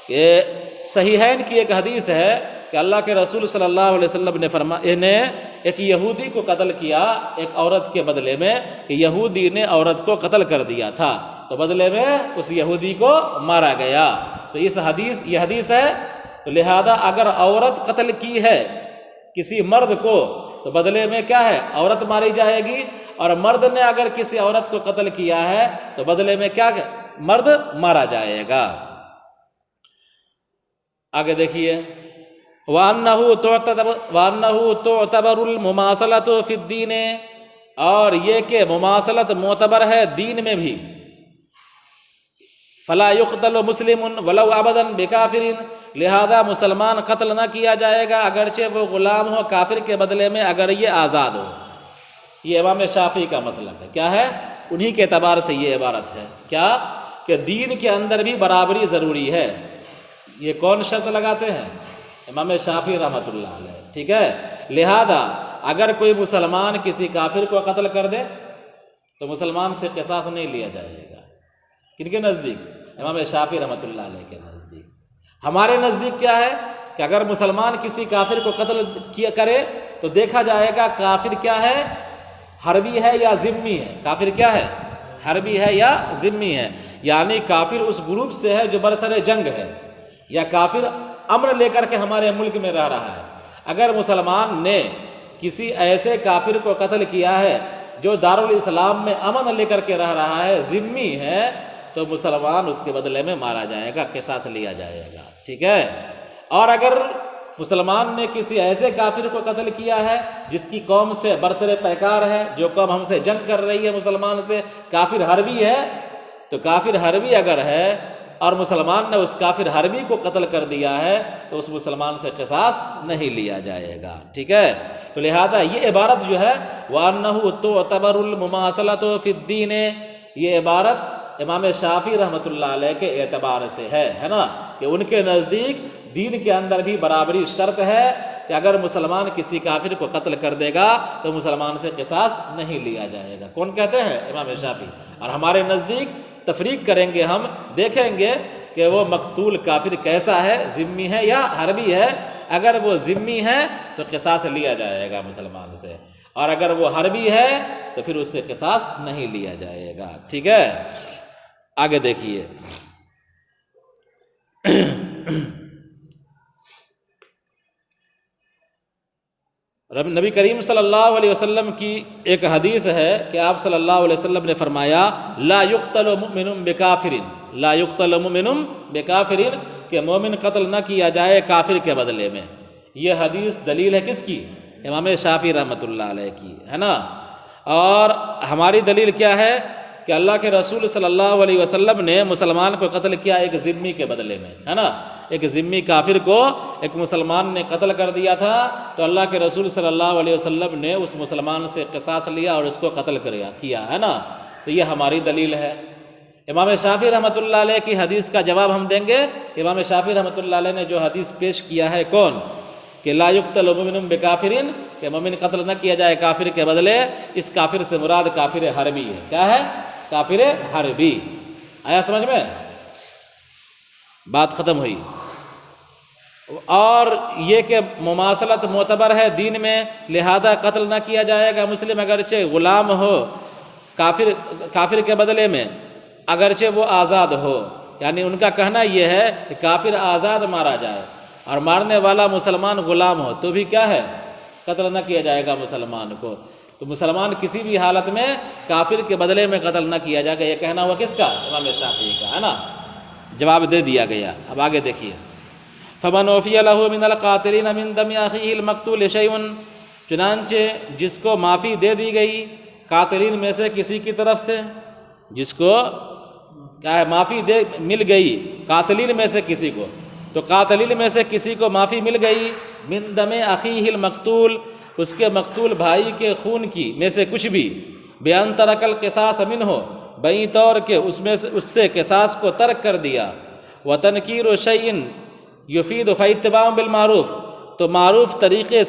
کہ صحیحین کی ایک حدیث ہے کہ اللہ کے رسول صلی اللہ علیہ وسلم نے فرمایا، ایک یہودی کو قتل کیا ایک عورت کے بدلے میں، کہ یہودی نے عورت کو قتل کر دیا تھا تو بدلے میں اس یہودی کو مارا گیا. تو یہ حدیث ہے. تو لہذا اگر عورت قتل کی ہے کسی مرد کو تو بدلے میں کیا ہے؟ عورت ماری جائے گی. اور مرد نے اگر کسی عورت کو قتل کیا ہے تو بدلے میں کیا؟ مرد مارا جائے گا. آگے دیکھیے، وَأَنَّهُ تُعْتَبَرُ الْمُمَاثَلَةُ فِي الدِّينِ، اور یہ کہ مماثلت معتبر ہے دین میں بھی. فَلَا يُقْتَلُ مُسْلِمٌ وَلَوْ عَبْدًا بِكَافِرٍ، لہذا مسلمان قتل نہ کیا جائے گا اگرچہ وہ غلام ہو کافر کے بدلے میں اگر یہ آزاد ہو. یہ امام شافعی کا مسلک ہے. کیا ہے؟ انہی کے اعتبار سے یہ عبارت ہے. کیا؟ کہ دین کے اندر بھی برابری ضروری ہے. یہ کون شرط لگاتے ہیں؟ امام شافعی رحمۃ اللہ علیہ. ٹھیک ہے. لہذا اگر کوئی مسلمان کسی کافر کو قتل کر دے تو مسلمان سے قصاص نہیں لیا جائے گا. کن کے نزدیک؟ امام شافعی رحمۃ اللہ علیہ کے نزدیک. ہمارے نزدیک کیا ہے کہ اگر مسلمان کسی کافر کو قتل کرے تو دیکھا جائے گا کافر کیا ہے، حربی ہے یا ذمی ہے. کافر کیا ہے؟ حربی ہے یا ذمی ہے. یعنی کافر اس گروپ سے ہے جو برسر جنگ ہے، یا کافر امن لے کر کے ہمارے ملک میں رہ رہا ہے. اگر مسلمان نے کسی ایسے کافر کو قتل کیا ہے جو دارالاسلام میں امن لے کر کے رہ رہا ہے، ذمی ہے، تو مسلمان اس کے بدلے میں مارا جائے گا، قصاص لیا جائے گا. ٹھیک ہے. اور اگر مسلمان نے کسی ایسے کافر کو قتل کیا ہے جس کی قوم سے برسر پیکار ہے، جو قوم ہم سے جنگ کر رہی ہے مسلمان سے، کافر حربی ہے، تو کافر حربی اگر ہے اور مسلمان نے اس کافر حربی کو قتل کر دیا ہے تو اس مسلمان سے قصاص نہیں لیا جائے گا. ٹھیک ہے. تو لہذا یہ عبارت جو ہے وَأَنَّهُ تُعْتَبَرُ الْمُمَاثَلَةُ فِي الدِّينِ، یہ عبارت امام شافعی رحمۃ اللہ علیہ کے اعتبار سے ہے نا، کہ ان کے نزدیک دین کے اندر بھی برابری شرط ہے کہ اگر مسلمان کسی کافر کو قتل کر دے گا تو مسلمان سے قصاص نہیں لیا جائے گا. کون کہتے ہیں؟ امام شافعی. اور ہمارے نزدیک تفریق کریں گے، ہم دیکھیں گے کہ وہ مقتول کافر کیسا ہے، ذمی ہے یا حربی ہے. اگر وہ ذمی ہے تو قصاص لیا جائے گا مسلمان سے، اور اگر وہ حربی ہے تو پھر اس سے قصاص نہیں لیا جائے گا. ٹھیک ہے. آگے دیکھیے، نبی کریم صلی اللہ علیہ وسلم کی ایک حدیث ہے کہ آپ صلی اللہ علیہ وسلم نے فرمایا لا یقتل مؤمن بکافر، لا یقتل مؤمن بکافر، کہ مومن قتل نہ کیا جائے کافر کے بدلے میں. یہ حدیث دلیل ہے کس کی؟ امام شافعی رحمۃ اللہ علیہ کی، ہے نا. اور ہماری دلیل کیا ہے کہ اللہ کے رسول صلی اللہ علیہ وسلم نے مسلمان کو قتل کیا ایک ذمی کے بدلے میں، ہے نا. ایک ذمی کافر کو ایک مسلمان نے قتل کر دیا تھا تو اللہ کے رسول صلی اللہ علیہ وسلم نے اس مسلمان سے قصاص لیا اور اس کو قتل کیا، ہے نا. تو یہ ہماری دلیل ہے. امام شافعی رحمۃ اللہ علیہ کی حدیث کا جواب ہم دیں گے کہ امام شافعی رحمۃ اللہ علیہ نے جو حدیث پیش کیا ہے کون؟ کہ لا یقتل مؤمن بکافر، کہ مومن قتل نہ کیا جائے کافر کے بدلے. اس کافر سے مراد کافر حربی ہے. کیا ہے؟ کافر حربی. آیا سمجھ میں؟ بات ختم ہوئی. اور یہ کہ مماثلت معتبر ہے دین میں، لہذا قتل نہ کیا جائے گا مسلم اگرچہ غلام ہو کافر کے بدلے میں، اگرچہ وہ آزاد ہو۔ یعنی ان کا کہنا یہ ہے کہ کافر آزاد مارا جائے اور مارنے والا مسلمان غلام ہو تو بھی کیا ہے، قتل نہ کیا جائے گا مسلمان کو۔ تو مسلمان کسی بھی حالت میں کافر کے بدلے میں قتل نہ کیا جائے گا، یہ کہنا ہوا کس کا؟ امام شافعی کا، ہے نا؟ جواب دے دیا گیا۔ اب آگے دیکھیے، فمن عفی لہ من القاتلین من دم اخیہ المقتول شیء، چنانچہ جس کو معافی دے دی گئی قاتلین میں سے کسی کی طرف سے، جس کو کیا ہے معافی مل گئی قاتلین میں سے کسی کو، تو قاتلین میں سے کسی کو معافی مل گئی من دم اخیہ المقتول، اس کے مقتول بھائی کے خون کی میں سے کچھ بھی، بأن ترک القصاص منہ، بئی طور کہ اس سے قصاص کو ترک کر دیا، وتنکیر شیء یفید فاتباع بالمعروف، تو معروف طریقے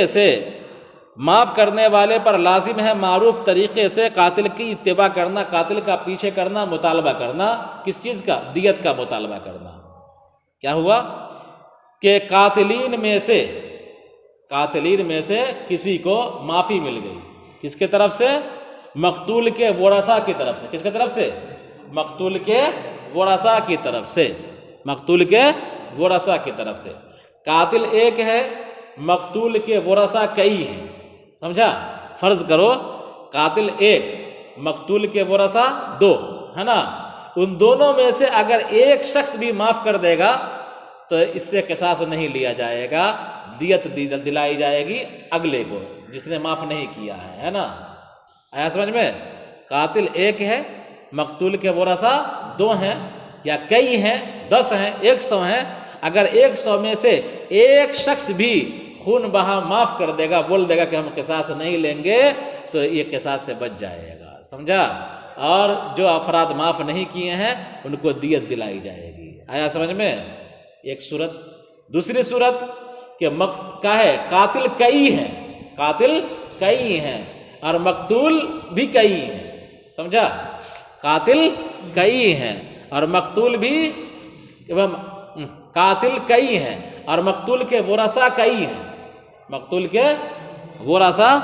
سے معاف کرنے والے پر لازم ہے معروف طریقے سے قاتل کی اتباع کرنا، قاتل کا پیچھے کرنا، مطالبہ کرنا، کس چیز کا؟ دیت کا مطالبہ کرنا۔ کیا ہوا کہ قاتلین میں سے کسی کو معافی مل گئی، کس کے طرف سے؟ مقتول کے ورثاء کی طرف سے۔ کس کی طرف سے؟ مقتول کے ورثاء کی طرف سے، مقتول کے ورثاء کی طرف سے۔ قاتل ایک ہے، مقتول کے ورثاء کئی ہیں، سمجھا؟ فرض کرو قاتل ایک، مقتول کے ورثاء دو، ہے نا؟ ان دونوں میں سے اگر ایک شخص بھی معاف کر دے گا تو اس سے قصاص نہیں لیا جائے گا، دیت دلائی جائے گی اگلے کو جس نے معاف نہیں کیا ہے نا؟ آیا سمجھ میں؟ قاتل ایک ہے، مقتول کے ورثاء دو ہیں یا کئی ہیں، 10 ہیں، 100 ہیں، اگر 100 میں سے ایک شخص بھی خون بہا معاف کر دے گا، بول دے گا کہ ہم قصاص نہیں لیں گے، تو یہ قصاص سے بچ جائے گا، سمجھا؟ اور جو افراد معاف نہیں کیے ہیں ان کو دیت دلائی جائے گی۔ آیا سمجھ میں؟ ایک صورت۔ دوسری صورت کہ کیا ہے؟ قاتل کئی ہیں اور مقتول بھی کئی ہیں، سمجھا؟ قاتل کئی ہیں اور مقتول بھی، قاتل کئی ہیں اور مقتول کے ورثاء کئی ہیں، مقتول کے ورثاء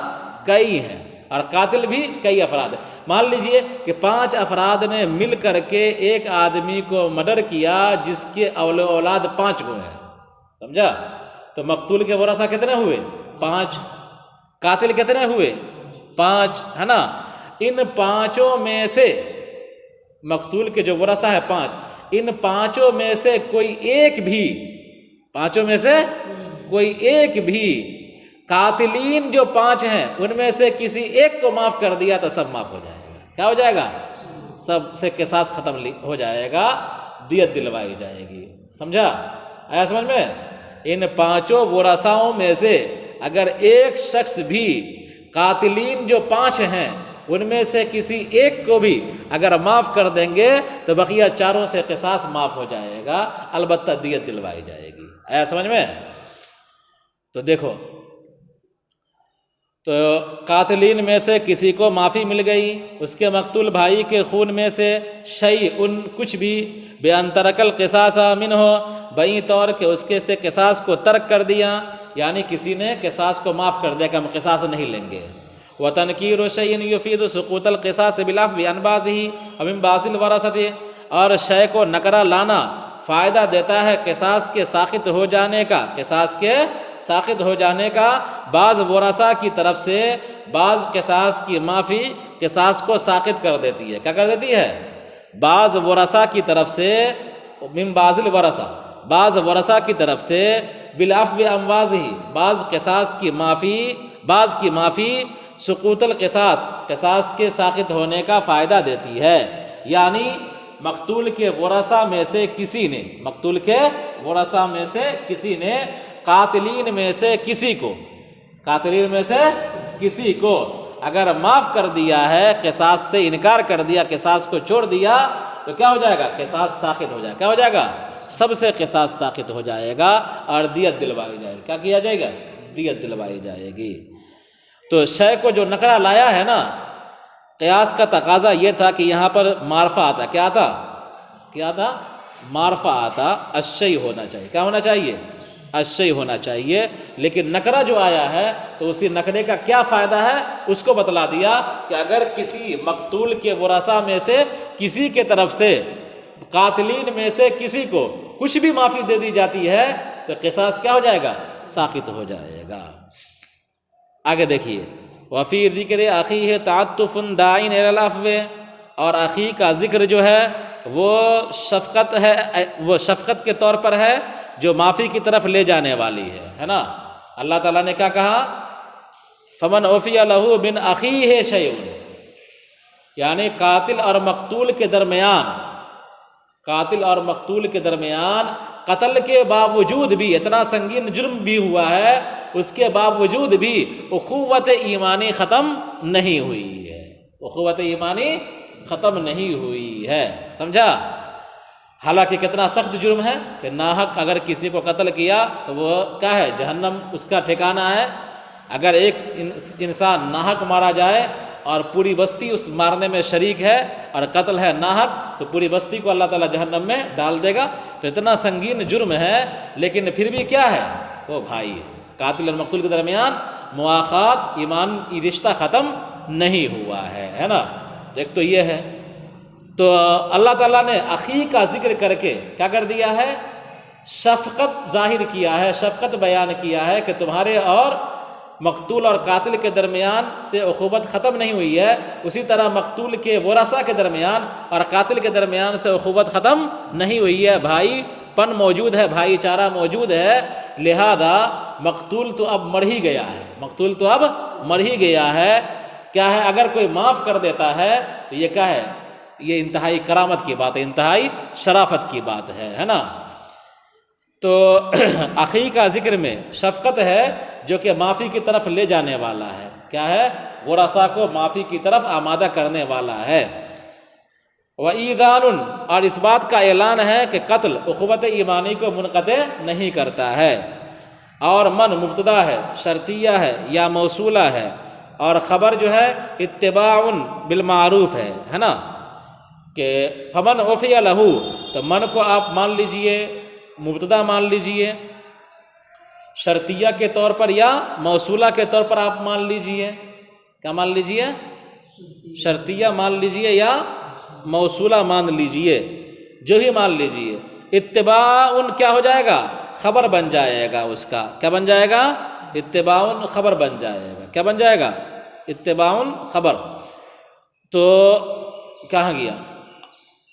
کئی ہیں اور قاتل بھی کئی افراد ہیں۔ مان لیجئے کہ 5 افراد نے مل کر کے ایک آدمی کو مرڈر کیا جس کے اولاد 5 کو ہیں، سمجھا؟ تو مقتول کے ورثاء کتنے ہوئے؟ 5، قاتل کتنے ہوئے؟ 5، ہے نا؟ ان 5 میں سے مقتول کے جو ورثاء ہے 5، ان 5 میں سے کوئی ایک بھی، 5 میں سے کوئی ایک بھی قاتلین جو 5 ہیں ان میں سے کسی ایک کو معاف کر دیا تو سب معاف ہو جائے گا۔ کیا ہو جائے گا؟ سب سے قصاص ختم ہو جائے گا، دیت دلوائی جائے گی، سمجھا؟ آیا سمجھ میں؟ ان 5 ورثاؤں میں سے اگر ایک شخص بھی قاتلین جو 5 ہیں ان میں سے کسی ایک کو بھی اگر معاف کر دیں گے تو بقیہ 4 سے قصاص معاف ہو جائے گا، البتہ دیت دلوائی جائے گی۔ آیا سمجھ میں؟ تو دیکھو، تو قاتلین میں سے کسی کو معافی مل گئی، اس کے مقتول بھائی کے خون میں سے شیء کچھ بھی، بأن ترک القصاص منہ، بئی طور کہ اس کے سے قصاص کو ترک کر دیا، یعنی کسی نے قصاص کو معاف کر دیا کہ ہم قصاص نہیں لیں گے۔ وتنکیر شیء یفید سقوط القصاص بالعفو عن بعضہ ومن بعض الورثۃ، اور شے کو نکرہ لانا فائدہ دیتا ہے قصاص کے ساقط ہو جانے کا، قصاص کے ساقط ہو جانے کا بعض ورثاء کی طرف سے، بعض قصاص کی معافی قصاص کو ساقط کر دیتی ہے۔ کیا کر دیتی ہے؟ بعض ورثاء کی طرف سے، من بعض الورثاء، بعض ورثاء کی طرف سے، بالعفو عن بعضہ، بعض قصاص کی معافی، بعض کی معافی سقوط القصاص، قصاص کے ساقط ہونے کا فائدہ دیتی ہے۔ یعنی مقتول کے ورثاء میں سے کسی نے، مقتول کے ورثاء میں سے کسی نے قاتلین میں سے کسی کو، قاتلین میں سے کسی کو اگر معاف کر دیا ہے، قصاص سے انکار کر دیا، قصاص کو چھوڑ دیا، تو کیا ہو جائے گا؟ قصاص ساقط ہو جائے گا۔ کیا ہو جائے گا؟ سب سے قصاص ساقط ہو جائے گا اور دیت دلوائی جائے گی۔ کیا کیا جائے گا؟ دیت دلوائی جائے گی۔ تو شے کو جو نکرہ لایا ہے نا، قیاس کا تقاضا یہ تھا کہ یہاں پر معرفہ آتا، کیا تھا؟ معرفہ آتا الشیء ہونا چاہیے. کیا ہونا چاہیے؟ الشیء ہونا چاہیے. لیکن نکرہ جو آیا ہے تو اسی نکرے کا کیا فائدہ ہے اس کو بتلا دیا کہ اگر کسی مقتول کے ورثاء میں سے کسی کے طرف سے قاتلین میں سے کسی کو کچھ بھی معافی دے دی جاتی ہے تو قصاص کیا ہو جائے گا؟ ساقط ہو جائے گا. آگے دیکھیے وفی ذکر اخیہ تعطف داعٍ الی العفو، اور اخی کا ذکر جو ہے وہ شفقت ہے، وہ شفقت کے طور پر ہے جو معافی کی طرف لے جانے والی ہے نا. اللہ تعالیٰ نے کیا کہا؟ فمن عفی لہ من اخیہ شیء، یعنی قاتل اور مقتول کے درمیان قتل کے باوجود بھی اتنا سنگین جرم بھی ہوا ہے، اس کے باوجود بھی اخوت ایمانی ختم نہیں ہوئی ہے. اخوت ایمانی ختم نہیں ہوئی ہے. سمجھا؟ حالانکہ کتنا سخت جرم ہے کہ ناحق اگر کسی کو قتل کیا تو وہ کیا ہے؟ جہنم اس کا ٹھکانہ ہے. اگر ایک انسان ناحق مارا جائے اور پوری بستی اس مارنے میں شریک ہے اور قتل ہے ناحق تو پوری بستی کو اللہ تعالیٰ جہنم میں ڈال دے گا. تو اتنا سنگین جرم ہے لیکن پھر بھی کیا ہے؟ وہ بھائی ہے. قاتل اور مقتول کے درمیان مواخات ایمانی رشتہ ختم نہیں ہوا ہے نا. ایک تو یہ ہے. تو اللہ تعالیٰ نے اخی کا ذکر کر کے کیا کر دیا ہے؟ شفقت ظاہر کیا ہے، شفقت بیان کیا ہے کہ تمہارے اور مقتول اور قاتل کے درمیان سے اخوت ختم نہیں ہوئی ہے، اسی طرح مقتول کے ورثاء کے درمیان اور قاتل کے درمیان سے اخوت ختم نہیں ہوئی ہے. بھائی پن موجود ہے، بھائی چارہ موجود ہے. لہذا مقتول تو اب مر ہی گیا ہے. کیا ہے؟ اگر کوئی معاف کر دیتا ہے تو یہ کیا ہے؟ یہ انتہائی کرامت کی بات ہے، انتہائی شرافت کی بات ہے نا. تو اخی کا ذکر میں شفقت ہے جو کہ معافی کی طرف لے جانے والا ہے. کیا ہے؟ ورثاء کو معافی کی طرف آمادہ کرنے والا ہے. وَإِذَانٌ، اور اس بات کا اعلان ہے کہ قتل اخوت ایمانی کو منقطع نہیں کرتا ہے. اور من مبتدا ہے، شرطیہ ہے یا موصولہ ہے، اور خبر جو ہے اتباع بالمعروف ہے نا. کہ فمن عفی لہ، تو من کو آپ مان لیجئے، مبتدا مان لیجئے شرطیہ کے طور پر یا موصولہ کے طور پر آپ مان لیجئے. کیا مان لیجئے؟ شرطیہ مان لیجئے یا موصولہ مان لیجئے، جو ہی مان لیجئے. اتباع کیا ہو جائے گا؟ خبر بن جائے گا. اس کا کیا بن جائے گا؟ اتباع خبر بن جائے گا. کیا بن جائے گا؟ اتباع خبر. تو کہاں گیا؟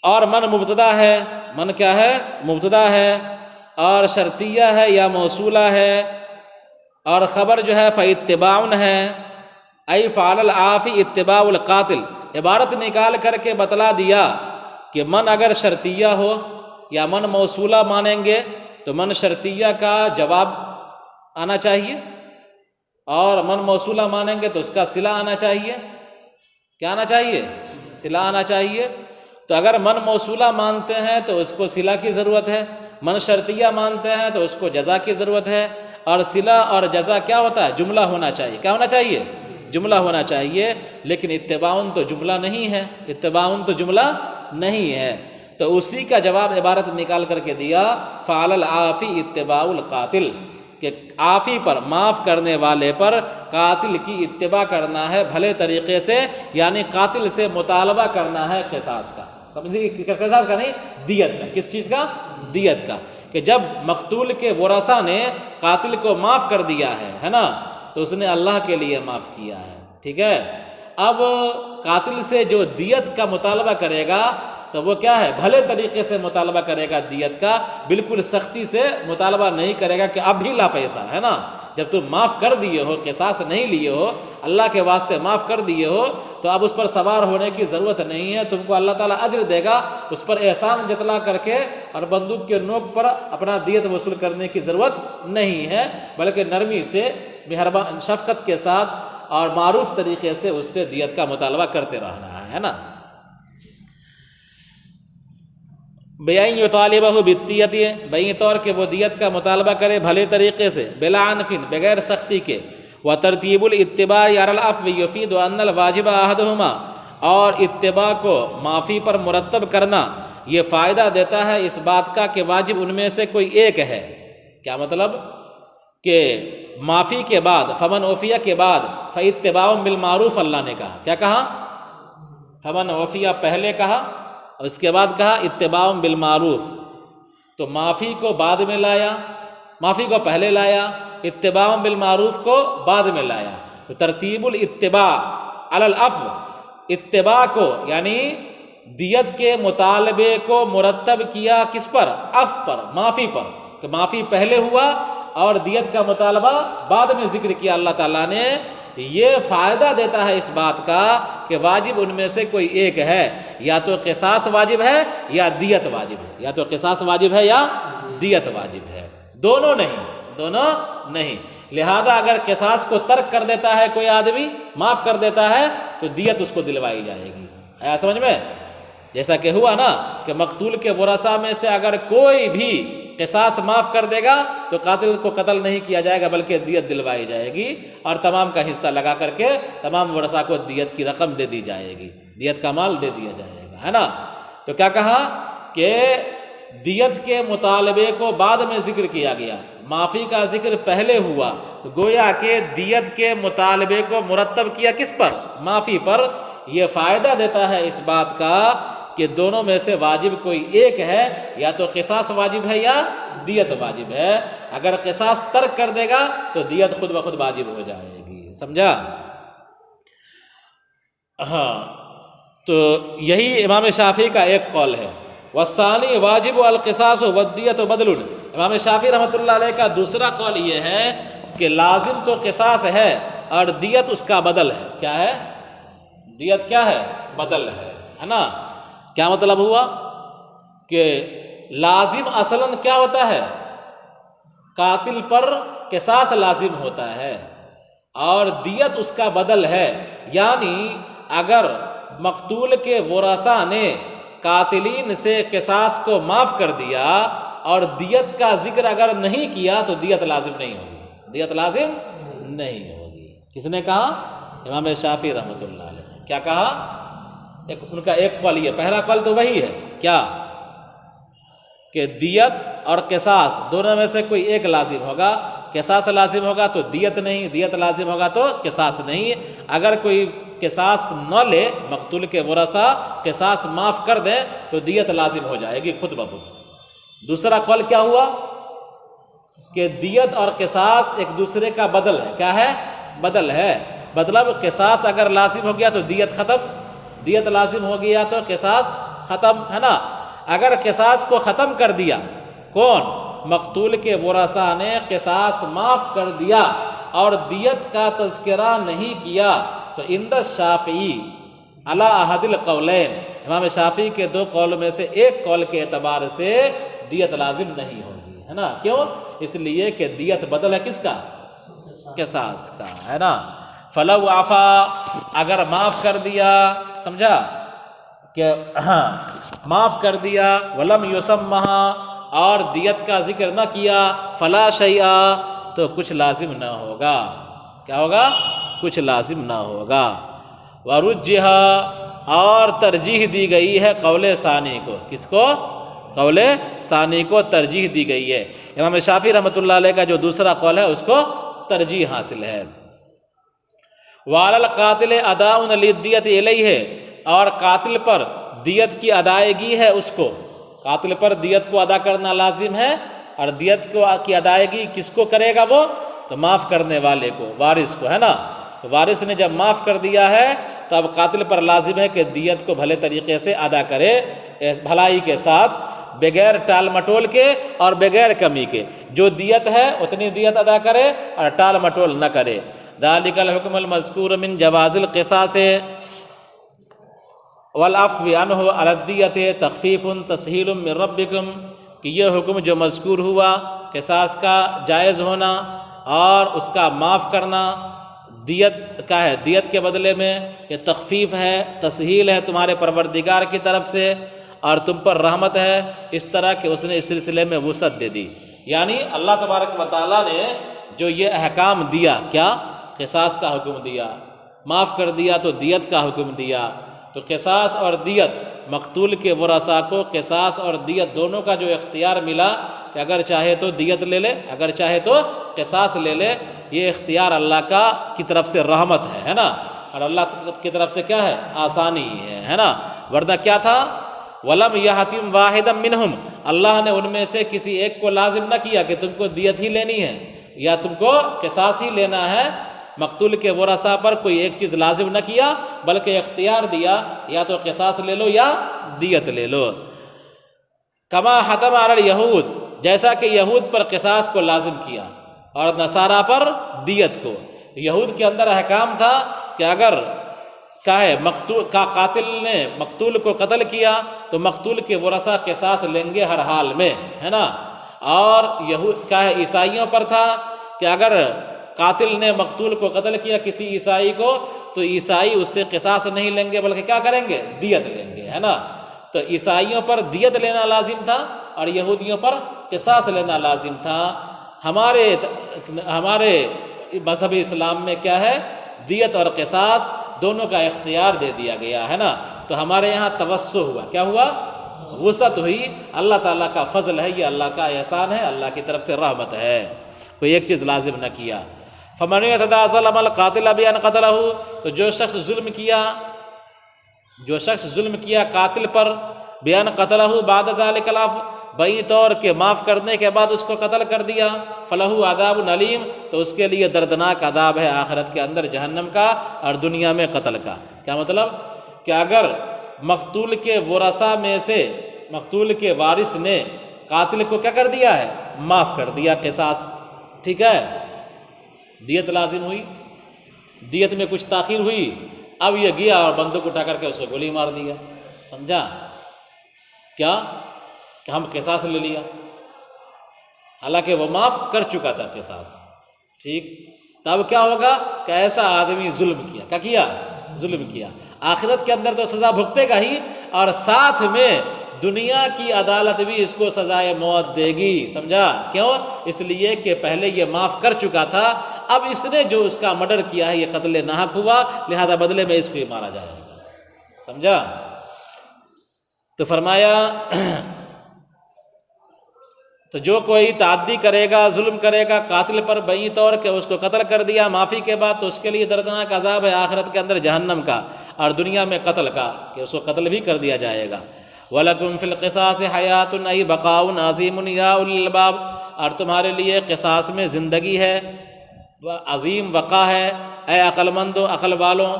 اور من مبتدا ہے، من کیا ہے؟ مبتدا ہے، اور شرطیہ ہے یا موصولہ ہے، اور خبر جو ہے فاتباع ہے. ای فعل العافی اتباع القاتل، عبارت نکال کر کے بتلا دیا کہ من اگر شرطیہ ہو یا من موصولہ مانیں گے تو من شرطیہ کا جواب آنا چاہیے، اور من موصولہ مانیں گے تو اس کا صلہ آنا چاہیے. کیا آنا چاہیے؟ صلہ آنا چاہیے. تو اگر من موصولہ مانتے ہیں تو اس کو صلہ کی ضرورت ہے، من شرطیہ مانتے ہیں تو اس کو جزا کی ضرورت ہے. اور صلہ اور جزا کیا ہوتا ہے؟ جملہ ہونا چاہیے. کیا ہونا چاہیے؟ جملہ ہونا چاہیے. لیکن اتباع تو جملہ نہیں ہے، اتباع تو جملہ نہیں ہے. تو اسی کا جواب عبارت نکال کر کے دیا فعل العافی اتباع القاتل، کہ عافی پر، معاف کرنے والے پر قاتل کی اتباع کرنا ہے بھلے طریقے سے، یعنی قاتل سے مطالبہ کرنا ہے قصاص کا. سمجھیے؟ قصاص کا نہیں، دیت کا. کس چیز کا؟ دیت کا. کہ جب مقتول کے ورثاء نے قاتل کو معاف کر دیا ہے نا، تو اس نے اللہ کے لیے معاف کیا ہے. ٹھیک ہے. اب قاتل سے جو دیت کا مطالبہ کرے گا تو وہ کیا ہے؟ بھلے طریقے سے مطالبہ کرے گا دیت کا، بالکل سختی سے مطالبہ نہیں کرے گا کہ اب بھی لا پیسہ ہے نا. جب تم معاف کر دیے ہو، قصاص نہیں لیے ہو، اللہ کے واسطے معاف کر دیے ہو، تو اب اس پر سوار ہونے کی ضرورت نہیں ہے. تم کو اللہ تعالیٰ اجر دے گا. اس پر احسان جتلا کر کے اور بندوق کے نوک پر اپنا دیت وصول کرنے کی ضرورت نہیں ہے، بلکہ نرمی سے، مہربان شفقت کے ساتھ اور معروف طریقے سے اس سے دیت کا مطالبہ کرتے رہنا ہے نا. بِأَن يُطَالِبَهُ بِالدِّيَةِ، بئی طور کہ وہ دیت کا مطالبہ کرے بھلے طریقے سے، بلا عنف، بغیر سختی کے. وَتَرْتِيبُ الْاتِّبَاعِ عَلَى الْعَفْوِ يُفِيدُ أَنَّ الْوَاجِبَ أَحَدُهُمَا، اور اتباع کو معافی پر مرتب کرنا یہ فائدہ دیتا ہے اس بات کا کہ واجب ان میں سے کوئی ایک ہے۔ کیا مطلب؟ کہ معافی کے بعد، فمن اوفیہ کے بعد فاتباع بالمعروف، اللہ نے کہا، کیا کہا؟ فمن اوفیہ پہلے کہا اور اس کے بعد کہا اتباع بالمعروف، تو معافی کو بعد میں لایا، معافی کو پہلے لایا، اتباع بالمعروف کو بعد میں لایا۔ تو ترتیب الاتباع علی العفو، اتباع کو یعنی دیت کے مطالبے کو مرتب کیا کس پر؟ عفو پر، معافی پر، کہ معافی پہلے ہوا اور دیت کا مطالبہ بعد میں ذکر کیا اللہ تعالیٰ نے۔ یہ فائدہ دیتا ہے اس بات کا کہ واجب ان میں سے کوئی ایک ہے، یا تو قصاص واجب ہے یا دیت واجب ہے، یا تو قصاص واجب ہے یا دیت واجب ہے، دونوں نہیں۔ لہذا اگر قصاص کو ترک کر دیتا ہے کوئی آدمی، معاف کر دیتا ہے، تو دیت اس کو دلوائی جائے گی۔ آیا سمجھ میں؟ جیسا کہ ہوا نا کہ مقتول کے ورثاء میں سے اگر کوئی بھی قصاص معاف کر دے گا تو قاتل کو قتل نہیں کیا جائے گا بلکہ دیت دلوائی جائے گی، اور تمام کا حصہ لگا کر کے تمام ورثاء کو دیت کی رقم دے دی جائے گی، دیت کا مال دے دیا جائے گا، ہے نا؟ تو کیا کہا کہ دیت کے مطالبے کو بعد میں ذکر کیا گیا، معافی کا ذکر پہلے ہوا، تو گویا کہ دیت کے مطالبے کو مرتب کیا کس پر؟ معافی پر۔ یہ فائدہ دیتا ہے اس بات کا کہ دونوں میں سے واجب کوئی ایک ہے، یا تو قصاص واجب ہے یا دیت واجب ہے۔ اگر قصاص ترک کر دے گا تو دیت خود بخود واجب ہو جائے گی، سمجھا؟ ہاں، تو یہی امام شافعی کا ایک قول ہے۔ والثانی واجب القصاص والدیۃ بدل۔ امام شافعی رحمۃ اللہ علیہ کا دوسرا قول یہ ہے کہ لازم تو قصاص ہے اور دیت اس کا بدل ہے۔ کیا ہے؟ دیت کیا ہے؟ بدل ہے نا؟ کیا مطلب ہوا کہ لازم اصلاً کیا ہوتا ہے؟ قاتل پر قصاص لازم ہوتا ہے اور دیت اس کا بدل ہے، یعنی اگر مقتول کے ورثاء نے قاتلین سے قصاص کو معاف کر دیا اور دیت کا ذکر اگر نہیں کیا تو دیت لازم نہیں ہوگی، دیت لازم نہیں ہوگی۔ کس نے کہا؟ امام شافعی رحمۃ اللہ علیہ نے۔ کیا کہا؟ ان کا ایک قول یہ، پہلا قول تو وہی ہے کیا کہ دیت اور قصاص دونوں میں سے کوئی ایک لازم ہوگا، قصاص لازم ہوگا تو دیت نہیں، دیت لازم ہوگا تو قصاص نہیں۔ اگر کوئی قصاص نہ لے، مقتول کے ورثاء قصاص معاف کر دیں تو دیت لازم ہو جائے گی خود بخود۔ دوسرا قول کیا ہوا کہ دیت اور قصاص ایک دوسرے کا بدل ہے۔ کیا ہے؟ بدل ہے، مطلب قصاص اگر لازم ہو گیا تو دیت ختم، دیت لازم ہو گیا تو قصاص ختم، ہے نا؟ اگر قصاص کو ختم کر دیا، کون؟ مقتول کے ورثاء نے قصاص معاف کر دیا اور دیت کا تذکرہ نہیں کیا تو عند الشافعی علی احد القولین، امام شافعی کے دو قول میں سے ایک قول کے اعتبار سے دیت لازم نہیں ہوگی، ہے نا؟ کیوں؟ اس لیے کہ دیت بدل ہے کس کا؟ قصاص کا، ہے نا؟ فلو عفا، اگر معاف کر دیا، سمجھا کہ معاف کر دیا، ولم یسمہ، اور دیت کا ذکر نہ کیا، فلا شیء، تو کچھ لازم نہ ہوگا۔ کیا ہوگا؟ کچھ لازم نہ ہوگا۔ ورجح، اور ترجیح دی گئی ہے قول ثانی کو۔ کس کو؟ قول ثانی کو ترجیح دی گئی ہے۔ امام شافعی رحمۃ اللہ علیہ کا جو دوسرا قول ہے اس کو ترجیح حاصل ہے۔ وعلی القاتل اداء للدیۃ الیہ، اور قاتل پر دیت کی ادائیگی ہے اس کو، قاتل پر دیت کو ادا کرنا لازم ہے، اور دیت کی ادائیگی کس کو کرے گا؟ وہ تو معاف کرنے والے کو، وارث کو، ہے نا؟ تو وارث نے جب معاف کر دیا ہے تو اب قاتل پر لازم ہے کہ دیت کو بھلے طریقے سے ادا کرے، بھلائی کے ساتھ، بغیر ٹال مٹول کے اور بغیر کمی کے۔ جو دیت ہے اتنی دیت ادا کرے اور ٹال مٹول نہ کرے۔ ذالک الحکم المذکور من جواز القصاص والعفو عنہ علی الدیۃ تخفیف تسہیل من ربکم، کہ یہ حکم جو مذکور ہوا قصاص کا جائز ہونا اور اس کا معاف کرنا دیت کا ہے، دیت کے بدلے میں کہ تخفیف ہے، تسہیل ہے تمہارے پروردگار کی طرف سے، اور تم پر رحمت ہے، اس طرح کہ اس نے اس سلسلے میں وسعت دے دی۔ یعنی اللہ تبارک و تعالیٰ نے جو یہ احکام دیا، کیا؟ قصاص کا حکم دیا، معاف کر دیا تو دیت کا حکم دیا، تو قصاص اور دیت مقتول کے ورثاء کو قصاص اور دیت دونوں کا جو اختیار ملا کہ اگر چاہے تو دیت لے لے، اگر چاہے تو قصاص لے لے، یہ اختیار اللہ کی طرف سے رحمت ہے نا، اور اللہ کی طرف سے کیا ہے؟ آسانی ہے نا۔ ورنہ کیا تھا؟ وَلَمْ يَحْتِمْ وَاحِدًا مِّنْهُمْ، اللہ نے ان میں سے کسی ایک کو لازم نہ کیا کہ تم کو دیت ہی لینی ہے یا تم کو قصاص ہی لینا ہے، مقتول کے ورثاء پر کوئی ایک چیز لازم نہ کیا بلکہ اختیار دیا یا تو قصاص لے لو یا دیت لے لو۔ کما حتم علی الیہود، جیسا کہ یہود پر قصاص کو لازم کیا اور نصارہ پر دیت کو۔ یہود کے اندر احکام تھا کہ اگر قاتل نے مقتول کو قتل کیا تو مقتول کے ورثاء قصاص لیں گے ہر حال میں، ہے نا۔ اور یہود عیسائیوں پر تھا کہ اگر قاتل نے مقتول کو قتل کیا کسی عیسائی کو تو عیسائی اس سے قصاص نہیں لیں گے بلکہ کیا کریں گے؟ دیت لیں گے، ہے نا۔ تو عیسائیوں پر دیت لینا لازم تھا اور یہودیوں پر قصاص لینا لازم تھا۔ ہمارے مذہب اسلام میں کیا ہے؟ دیت اور قصاص دونوں کا اختیار دے دیا گیا ہے نا۔ تو ہمارے یہاں توسع ہوا، کیا ہوا؟ وسعت ہوئی۔ اللہ تعالیٰ کا فضل ہے، یہ اللہ کا احسان ہے، اللہ کی طرف سے رحمت ہے، کوئی ایک چیز لازم نہ کیا۔ فَمَنْ يَتَعَدَّ ظَلَمَ الْقَاتِلَ بِأَنْ قَتَلَهُ، تو جو شخص ظلم کیا قاتل پر، بِأَنْ قَتَلَهُ بَعْدَ ذَلِكَ الْعَفْوِ، بئی طور کے معاف کرنے کے بعد اس کو قتل کر دیا، فَلَهُ عَذَابٌ أَلِيمٌ، تو اس کے لیے دردناک عذاب ہے آخرت کے اندر جہنم کا اور دنیا میں قتل کا۔ کیا مطلب؟ کہ اگر مقتول کے ورثاء میں سے مقتول کے وارث نے قاتل کو کیا کر دیا ہے؟ معاف کر دیا، قصاص، ٹھیک ہے، دیت لازم ہوئی، دیت میں کچھ تاخیر ہوئی، اب یہ گیا اور بندوق اٹھا کر کے اس کو گولی مار دیا، سمجھا؟ کیا کہ ہم قصاص لے لیا، حالانکہ وہ معاف کر چکا تھا قصاص، ٹھیک۔ تب کیا ہوگا کہ ایسا آدمی ظلم کیا، کیا کیا؟ ظلم کیا۔ آخرت کے اندر تو سزا بھگتے گا ہی، اور ساتھ میں دنیا کی عدالت بھی اس کو سزائے موت دے گی، سمجھا؟ کیوں؟ اس لیے کہ پہلے یہ معاف کر چکا تھا، اب اس نے جو اس کا مرڈر کیا ہے یہ قتل ناحق ہوا، لہذا بدلے میں اس کو ہی مارا جائے گا، سمجھا؟ تو فرمایا تو جو کوئی تعدی کرے گا، ظلم کرے گا قاتل پر بئی طور کہ اس کو قتل کر دیا معافی کے بعد، تو اس کے لیے دردناک عذاب ہے آخرت کے اندر جہنم کا، اور دنیا میں قتل کا کہ اس کو قتل بھی کر دیا جائے گا۔ وَلَكُمْ فِي الْقِصَاصِ حَيَاةٌ أَيْ بَقَاءٌ عَظِيمٌ يَا أُولِي الْأَلْبَابِ، اور تمہارے لیے قصاص میں زندگی ہے، عظیم بقا ہے، اے عقل مندو، عقل والوں۔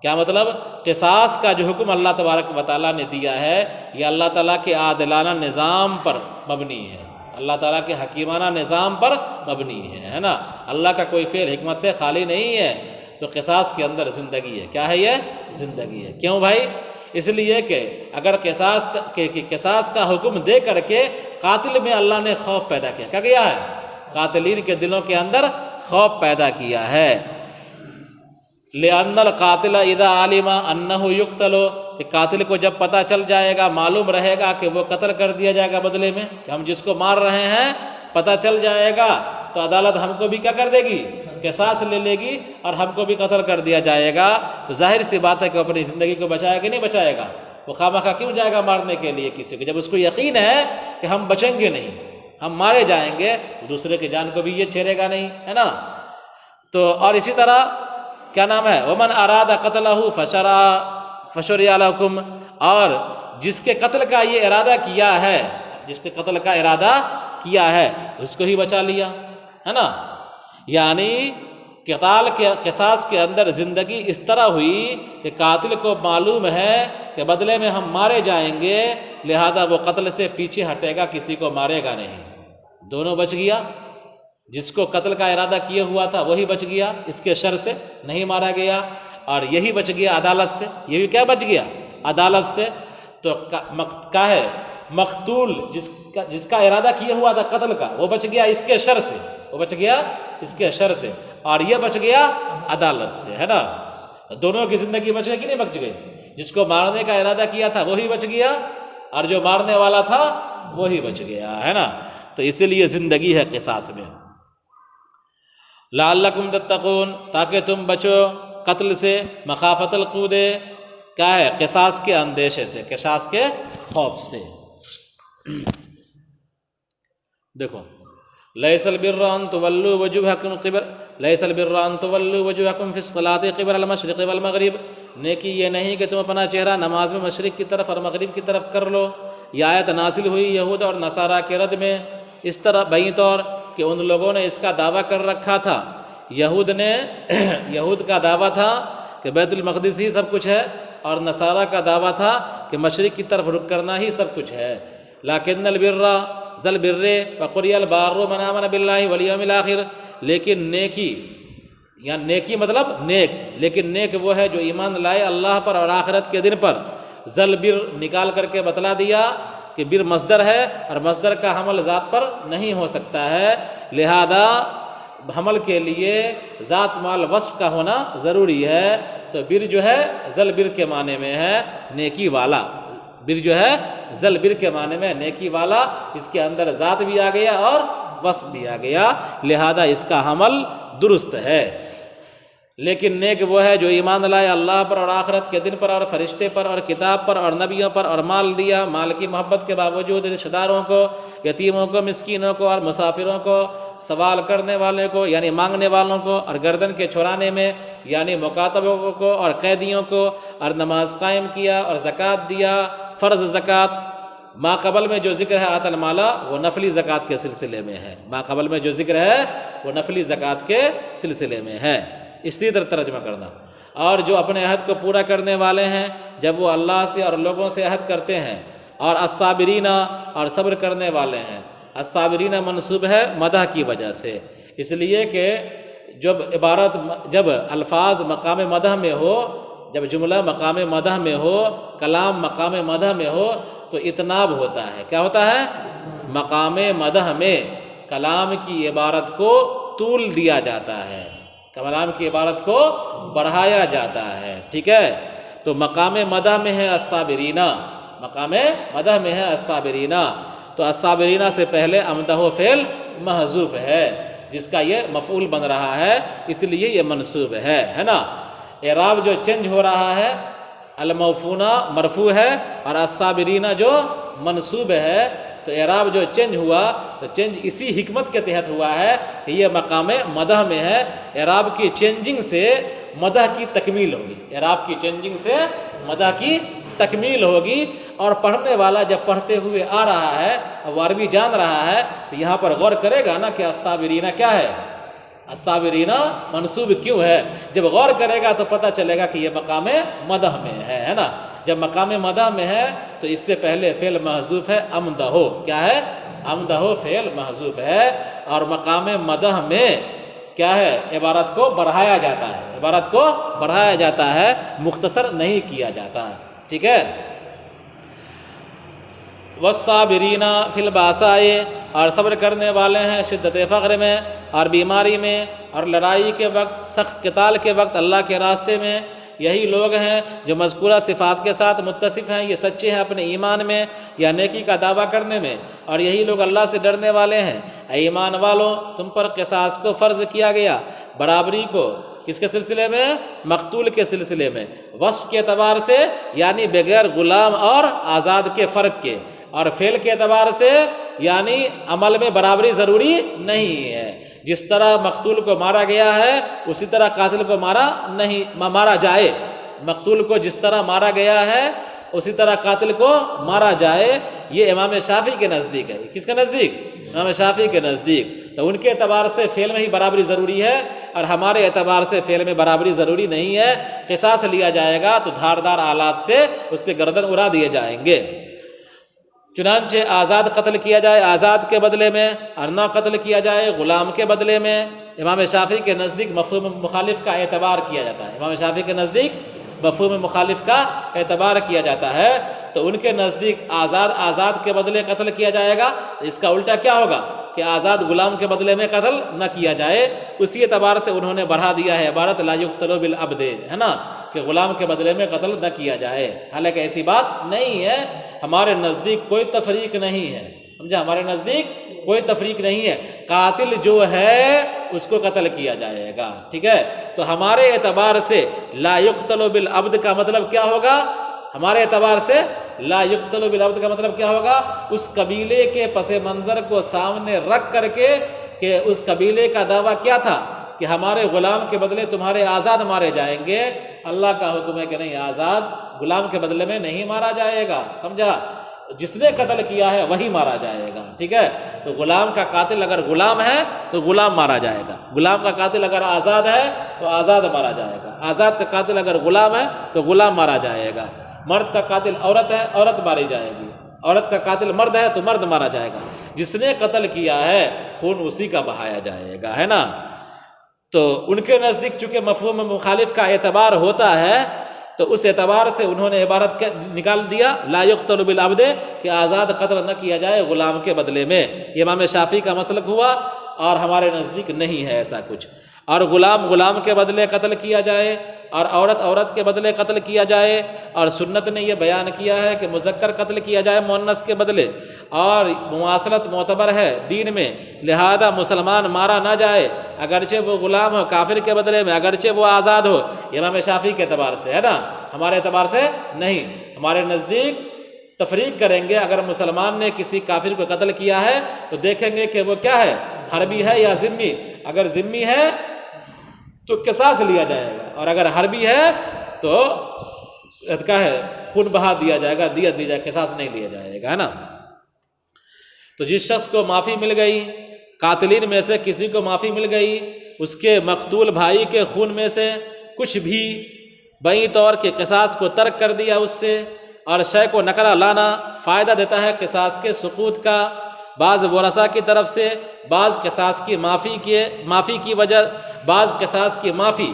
کیا مطلب؟ قصاص کا جو حکم اللہ تبارک و تعالیٰ نے دیا ہے یہ اللہ تعالیٰ کے عادلانہ نظام پر مبنی ہے، اللہ تعالیٰ کے حکیمانہ نظام پر مبنی ہے نا۔ اللہ کا کوئی فعل حکمت سے خالی نہیں ہے۔ تو قصاص کے اندر زندگی ہے، کیا ہے؟ یہ زندگی ہے۔ کیوں بھائی؟ اس لیے کہ اگر قصاص کا حکم دے کر کے قاتل میں اللہ نے خوف پیدا کیا، کیا کیا ہے؟ قاتلین کے دلوں کے اندر خوف پیدا کیا ہے۔ لِأَنَّ الْقَاتِلَ إِذَا عَلِمَ أَنَّهُ يُقْتَلُ، کہ قاتل کو جب پتہ چل جائے گا، معلوم رہے گا کہ وہ قتل کر دیا جائے گا بدلے میں، کہ ہم جس کو مار رہے ہیں پتہ چل جائے گا تو عدالت ہم کو بھی کیا کر دے گی؟ قصاص لے لے گی اور ہم کو بھی قتل کر دیا جائے گا، تو ظاہر سی بات ہے کہ وہ اپنی زندگی کو بچائے گا کہ نہیں بچائے گا؟ وہ خواہ کیوں جائے گا مارنے کے لیے کسی کو، جب اس کو یقین ہے کہ ہم بچیں گے نہیں، ہم مارے جائیں گے، دوسرے کی جان کو بھی یہ چھیڑے گا نہیں، ہے نا۔ تو اور اسی طرح کیا نام ہے؟ وَمَنْ أَرَادَ قَتْلَهُ فَشُرِعَ لَكُمْ، اور جس کے قتل کا یہ ارادہ کیا ہے، جس کے قتل کا ارادہ کیا ہے اس کو ہی بچا لیا، ہے نا۔ یعنی قصاص کے اندر زندگی اس طرح ہوئی کہ قاتل کو معلوم ہے کہ بدلے میں ہم مارے جائیں گے، لہذا وہ قتل سے پیچھے ہٹے گا، کسی کو مارے گا نہیں، دونوں بچ گیا۔ جس کو قتل کا ارادہ کیا ہوا تھا وہی بچ گیا، اس کے شر سے نہیں مارا گیا، اور یہی بچ گیا عدالت سے، یہ بھی کیا بچ گیا؟ عدالت سے۔ تو کیا ہے؟ مقتول جس کا ارادہ کیا ہوا تھا قتل کا، وہ بچ گیا اس کے شر سے، وہ بچ گیا اس کے شر سے، اور یہ بچ گیا عدالت سے، ہے نا۔ دونوں کی زندگی بچ گئی کہ نہیں بچ گئی؟ جس کو مارنے کا ارادہ کیا تھا وہی بچ گیا، اور جو مارنے والا تھا وہی بچ گیا، ہے نا۔ تو اسی لیے زندگی ہے قصاص میں۔ لعلکم تتقون، تاکہ تم بچو قتل سے، مخافت القود، کیا ہے؟ قصاص کے اندیشے سے، قصاص کے خوف سے۔ دیکھو، لیس البر ان تولوا وجوہکم قبل لیس البر ان تولوا وجوہکم فی الصلاۃ قبل المشرق والمغرب، نیکی یہ نہیں کہ تم اپنا چہرہ نماز میں مشرق کی طرف اور مغرب کی طرف کر لو۔ یہ آیت نازل ہوئی یہود اور نصارہ کے رد میں اس طرح بیں طور کہ ان لوگوں نے اس کا دعویٰ کر رکھا تھا، یہود کا دعویٰ تھا کہ بیت المقدس ہی سب کچھ ہے، اور نصارہ کا دعویٰ تھا کہ مشرق کی طرف رخ کرنا ہی سب کچھ ہے۔ لیکن البر ذل بر وقری البار من آمن باللہ والیوم الآخر، لیکن نیکی، یا نیکی مطلب نیک، لیکن نیک وہ ہے جو ایمان لائے اللہ پر اور آخرت کے دن پر۔ ذل بر نکال کر کے بتلا دیا کہ بر مصدر ہے، اور مصدر کا حمل ذات پر نہیں ہو سکتا ہے، لہذا حمل کے لیے ذات مال وصف کا ہونا ضروری ہے۔ تو بر جو ہے ذل بر کے معنی میں ہے نیکی والا، بر جو ہے ذل بر کے معنی میں نیکی والا، اس کے اندر ذات بھی آ گیا اور وصف بھی آ گیا، لہذا اس کا حمل درست ہے۔ لیکن نیک وہ ہے جو ایمان لائے اللہ پر اور آخرت کے دن پر اور فرشتے پر اور کتاب پر اور نبیوں پر، اور مال دیا، مال کی محبت کے باوجود رشتہ داروں کو، یتیموں کو، مسکینوں کو اور مسافروں کو، سوال کرنے والے کو یعنی مانگنے والوں کو، اور گردن کے چھڑانے میں یعنی مکاتبوں کو اور قیدیوں کو، اور نماز قائم کیا اور زکوٰۃ دیا، فرض زکوٰۃ۔ ما قبل میں جو ذکر ہے آت المالا وہ نفلی زکوٰۃ کے سلسلے میں ہے، ما قبل میں جو ذکر ہے وہ نفلی زکوٰۃ کے سلسلے میں ہے، اسی طرح ترجمہ کرنا۔ اور جو اپنے عہد کو پورا کرنے والے ہیں جب وہ اللہ سے اور لوگوں سے عہد کرتے ہیں، اور الصابرین اور صبر کرنے والے ہیں۔ الصابرین منصوب ہے مدح کی وجہ سے، اس لیے کہ جب الفاظ مقام مدح میں ہو، جب جملہ مقام مدح میں ہو، کلام مقام مدح میں ہو تو اتناب ہوتا ہے۔ کیا ہوتا ہے؟ مقام مدح میں کلام کی عبارت کو طول دیا جاتا ہے، کلام کی عبارت کو بڑھایا جاتا ہے، ٹھیک ہے؟ تو مقام مدح میں ہے الصابرین، مقام مدح میں ہے الصابرین، تو الصابرین سے پہلے امدح و فعل محذوف ہے جس کا یہ مفعول بن رہا ہے، اس لیے یہ منصوب ہے نا۔ اعراب جو چینج ہو رہا ہے، الموفون مرفوع ہے اور الصابرین جو منصوب ہے، تو اعراب جو چینج ہوا تو چینج اسی حکمت کے تحت ہوا ہے کہ یہ مقام مدح میں ہے۔ اعراب کی چینجنگ سے مدح کی تکمیل ہوگی، اعراب کی چینجنگ سے مدح کی تکمیل ہوگی، اور پڑھنے والا جب پڑھتے ہوئے آ رہا ہے، وہ عربی جان رہا ہے، تو یہاں پر غور کرے گا نا کہ الصابرین کیا ہے، الصابرین منصوب کیوں ہے۔ جب غور کرے گا تو پتہ چلے گا کہ یہ مقام مدح میں ہے نا۔ جب مقام مدح میں ہے تو اس سے پہلے فعل محذوف ہے امدحو، کیا ہے؟ امدحو فعل محذوف ہے، اور مقام مدح میں کیا ہے؟ عبارت کو بڑھایا جاتا ہے، عبارت کو بڑھایا جاتا ہے، مختصر نہیں کیا جاتا ہے، ٹھیک ہے؟ والصابرین فی الباساء، اور صبر کرنے والے ہیں شدت فقر میں اور بیماری میں اور لڑائی کے وقت، سخت قتال کے وقت اللہ کے راستے میں۔ یہی لوگ ہیں جو مذکورہ صفات کے ساتھ متصف ہیں، یہ سچے ہیں اپنے ایمان میں یا نیکی کا دعویٰ کرنے میں، اور یہی لوگ اللہ سے ڈرنے والے ہیں۔ اے ایمان والو، تم پر قصاص کو فرض کیا گیا، برابری کو، کس کے سلسلے میں؟ مقتول کے سلسلے میں، وصف کے اعتبار سے یعنی بغیر غلام اور آزاد کے فرق کے، اور فعل کے اعتبار سے یعنی عمل میں برابری ضروری نہیں ہے۔ جس طرح مقتول کو مارا گیا ہے اسی طرح قاتل کو مارا جائے، مقتول کو جس طرح مارا گیا ہے اسی طرح قاتل کو مارا جائے، یہ امام شافعی کے نزدیک ہے۔ کس کے نزدیک؟ امام شافعی کے نزدیک۔ تو ان کے اعتبار سے فعل میں ہی برابری ضروری ہے، اور ہمارے اعتبار سے فعل میں برابری ضروری نہیں ہے۔ قصاص لیا جائے گا تو دھاردار آلات سے اس کے گردن اڑا دیے جائیں گے۔ چنانچہ آزاد قتل کیا جائے آزاد کے بدلے میں، اور نہ قتل کیا جائے غلام کے بدلے میں۔ امام شافعی کے نزدیک مفہوم مخالف کا اعتبار کیا جاتا ہے، امام شافعی کے نزدیک مفہوم مخالف کا اعتبار کیا جاتا ہے، تو ان کے نزدیک آزاد کے بدلے قتل کیا جائے گا، اس کا الٹا کیا ہوگا کہ آزاد غلام کے بدلے میں قتل نہ کیا جائے۔ اسی اعتبار سے انہوں نے بڑھا دیا ہے عبارت لا یقتل بالعبد، ہے نا، کہ غلام کے بدلے میں قتل نہ کیا جائے۔ حالانکہ ایسی بات نہیں ہے، ہمارے نزدیک کوئی تفریق نہیں ہے، سمجھا؟ ہمارے نزدیک کوئی تفریق نہیں ہے، قاتل جو ہے اس کو قتل کیا جائے گا، ٹھیک ہے۔ تو ہمارے اعتبار سے لا یقتل بالعبد کا مطلب کیا ہوگا؟ ہمارے اعتبار سے لا یقتل بالعبد کا مطلب کیا ہوگا؟ اس قبیلے کے پس منظر کو سامنے رکھ کر کے کہ اس قبیلے کا دعویٰ کیا تھا کہ ہمارے غلام کے بدلے تمہارے آزاد مارے جائیں گے، اللہ کا حکم ہے کہ نہیں، آزاد غلام کے بدلے میں نہیں مارا جائے گا، سمجھا؟ جس نے قتل کیا ہے وہی مارا جائے گا، ٹھیک ہے۔ تو غلام کا قاتل اگر غلام ہے تو غلام مارا جائے گا، غلام کا قاتل اگر آزاد ہے تو آزاد مارا جائے گا، آزاد کا قاتل اگر غلام ہے تو غلام مارا جائے گا، مرد کا قاتل عورت ہے عورت ماری جائے گی، عورت کا قاتل مرد ہے تو مرد مارا جائے گا، جس نے قتل کیا ہے خون اسی کا بہایا جائے گا، ہے نا۔ تو ان کے نزدیک چونکہ مفہوم مخالف کا اعتبار ہوتا ہے تو اس اعتبار سے انہوں نے عبارت نکال دیا لا یقتل بالعبد کہ آزاد قتل نہ کیا جائے غلام کے بدلے میں، یہ امام شافعی کا مسلک ہوا، اور ہمارے نزدیک نہیں ہے ایسا کچھ، اور غلام کے بدلے قتل کیا جائے اور عورت کے بدلے قتل کیا جائے، اور سنت نے یہ بیان کیا ہے کہ مذکر قتل کیا جائے مؤنث کے بدلے، اور مواصلت معتبر ہے دین میں، لہذا مسلمان مارا نہ جائے اگرچہ وہ غلام ہو کافر کے بدلے میں، اگرچہ وہ آزاد ہو، یہ امام شافعی کے اعتبار سے ہے نا، ہمارے اعتبار سے نہیں۔ ہمارے نزدیک تفریق کریں گے، اگر مسلمان نے کسی کافر کو قتل کیا ہے تو دیکھیں گے کہ وہ کیا ہے، حربی ہے یا ذمی، اگر ذمی ہے تو قصاص لیا جائے گا، اور اگر حربی ہے تو کیا ہے، خون بہا دیا جائے گا، دیت دی جائے گا، قصاص نہیں لیا جائے گا، ہے نا۔ تو جس شخص کو معافی مل گئی، قاتلین میں سے کسی کو معافی مل گئی، اس کے مقتول بھائی کے خون میں سے کچھ بھی بئی طور کے قصاص کو ترک کر دیا اس سے، اور شے کو نقلا لانا فائدہ دیتا ہے قصاص کے سقوط کا، بعض ورثاء کی طرف سے، بعض قصاص کی معافی کی وجہ، بعض قصاص کی معافی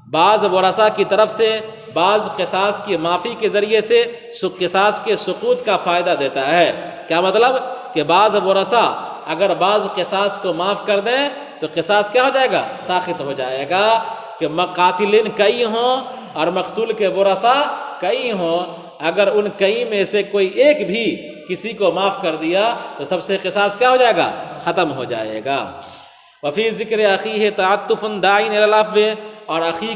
بعض ورثاء کی طرف سے، بعض قصاص کی معافی کے ذریعے سے قصاص کے سقوط کا فائدہ دیتا ہے۔ کیا مطلب؟ کہ بعض ورثاء اگر بعض قصاص کو معاف کر دیں تو قصاص کیا ہو جائے گا، ساخط ہو جائے گا، کہ قاتلین کئی ہوں اور مقتول کے ورثاء کئی ہوں، اگر ان کئی میں سے کوئی ایک بھی کسی کو معاف کر دیا تو سب سے قصاص کیا ہو جائے گا، ختم ہو جائے گا۔ وفی ذکر اخیہ تعطف داعٍ الی العفو، اور اخی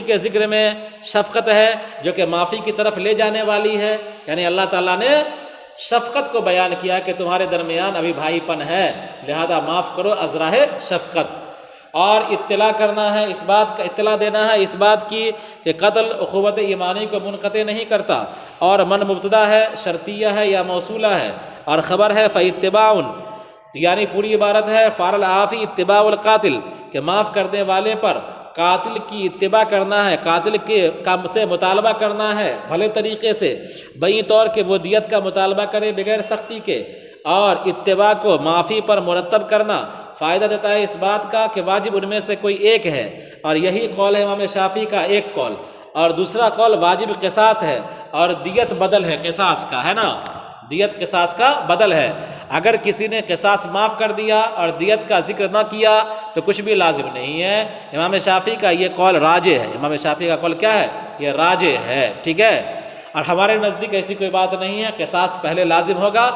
کے ذکر میں شفقت ہے جو کہ معافی کی طرف لے جانے والی ہے، یعنی اللہ تعالیٰ نے شفقت کو بیان کیا کہ تمہارے درمیان ابھی بھائی پن ہے، لہذا معاف کرو از راہ شفقت، اور اطلاع کرنا ہے، اس بات کا اطلاع دینا ہے اس بات کی کہ قتل اخوت ایمانی کو منقطع نہیں کرتا، اور من مبتدا ہے، شرطیہ ہے یا موصولہ ہے، اور خبر ہے فاتباع، یعنی پوری عبارت ہے فعل العافی اتباع القاتل، کہ معاف کرنے والے پر قاتل کی اتباع کرنا ہے، قاتل کے کام سے مطالبہ کرنا ہے بھلے طریقے سے، بئی طور کہ وہ دیت کا مطالبہ کرے بغیر سختی کے، اور اتباع کو معافی پر مرتب کرنا فائدہ دیتا ہے اس بات کا کہ واجب ان میں سے کوئی ایک ہے، اور یہی قول ہے امام شافعی کا ایک قول، اور دوسرا قول واجب قصاص ہے، اور دیت بدل ہے قصاص کا، ہے نا، دیت قصاص کا بدل ہے، اگر کسی نے قصاص معاف کر دیا اور دیت کا ذکر نہ کیا تو کچھ بھی لازم نہیں ہے۔ امام شافعی کا یہ قول راجح ہے، امام شافعی کا قول کیا ہے، یہ راجح ہے، ٹھیک ہے۔ اور ہمارے نزدیک ایسی کوئی بات نہیں ہے، قصاص پہلے لازم ہوگا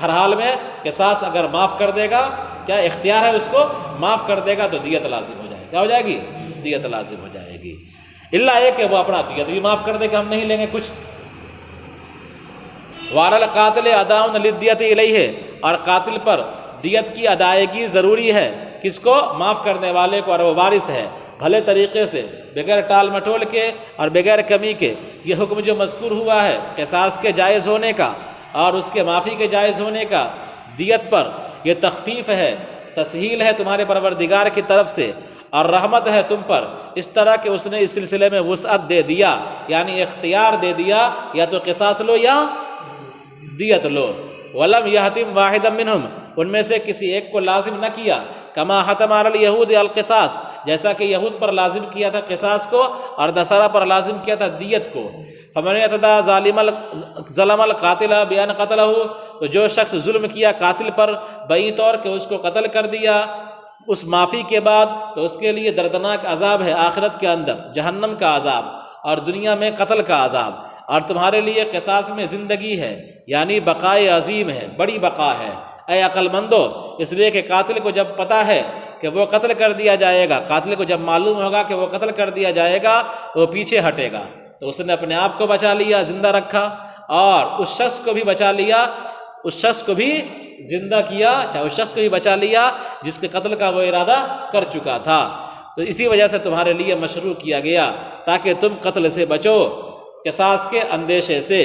ہر حال میں، قصاص اگر معاف کر دے گا، کیا اختیار ہے اس کو، معاف کر دے گا تو دیت لازم ہو جائے گی، کیا ہو جائے گی، دیت لازم ہو جائے گی، الا یہ کہ وہ اپنا دیت بھی معاف کر دے کہ ہم نہیں لیں گے کچھ۔ وعلی القاتل اداء للدیۃ الیہ، اور قاتل پر دیت کی ادائیگی ضروری ہے، کس کو، معاف کرنے والے کو، اور وہ وارث ہے، بھلے طریقے سے، بغیر ٹال مٹول کے اور بغیر کمی کے۔ یہ حکم جو مذکور ہوا ہے قصاص کے جائز ہونے کا اور اس کے معافی کے جائز ہونے کا دیت پر، یہ تخفیف ہے، تسہیل ہے تمہارے پروردگار کی طرف سے، اور رحمت ہے تم پر، اس طرح کہ اس نے اس سلسلے میں وسعت دے دیا، یعنی اختیار دے دیا، یا تو قصاص لو یا دیت لو۔ ولم یحتم واحدا منہم، ان میں سے کسی ایک کو لازم نہ کیا، کما حتم علی الیہود القصاص، جیسا کہ یہود پر لازم کیا تھا قصاص کو اور نصارہ پر لازم کیا تھا دیت کو۔ فمن اعتدى ظلم القاتل بان قتلہ، تو جو شخص ظلم کیا قاتل پر بئی طور کہ اس کو قتل کر دیا اس معافی کے بعد، تو اس کے لیے دردناک عذاب ہے آخرت کے اندر، جہنم کا عذاب، اور دنیا میں قتل کا عذاب، اور تمہارے لیے قصاص میں زندگی ہے، یعنی بقائے عظیم ہے، بڑی بقا ہے، اے عقل مندو، اس لیے کہ قاتل کو جب پتہ ہے کہ وہ قتل کر دیا جائے گا، قاتل کو جب معلوم ہوگا کہ وہ قتل کر دیا جائے گا تو وہ پیچھے ہٹے گا، تو اس نے اپنے آپ کو بچا لیا، زندہ رکھا، اور اس شخص کو بھی بچا لیا، اس شخص کو بھی زندہ کیا، چاہے اس شخص کو بھی بچا لیا جس کے قتل کا وہ ارادہ کر چکا تھا۔ تو اسی وجہ سے تمہارے لیے مشروع کیا گیا تاکہ تم قتل سے بچو، قصاص کے اندیشے سے۔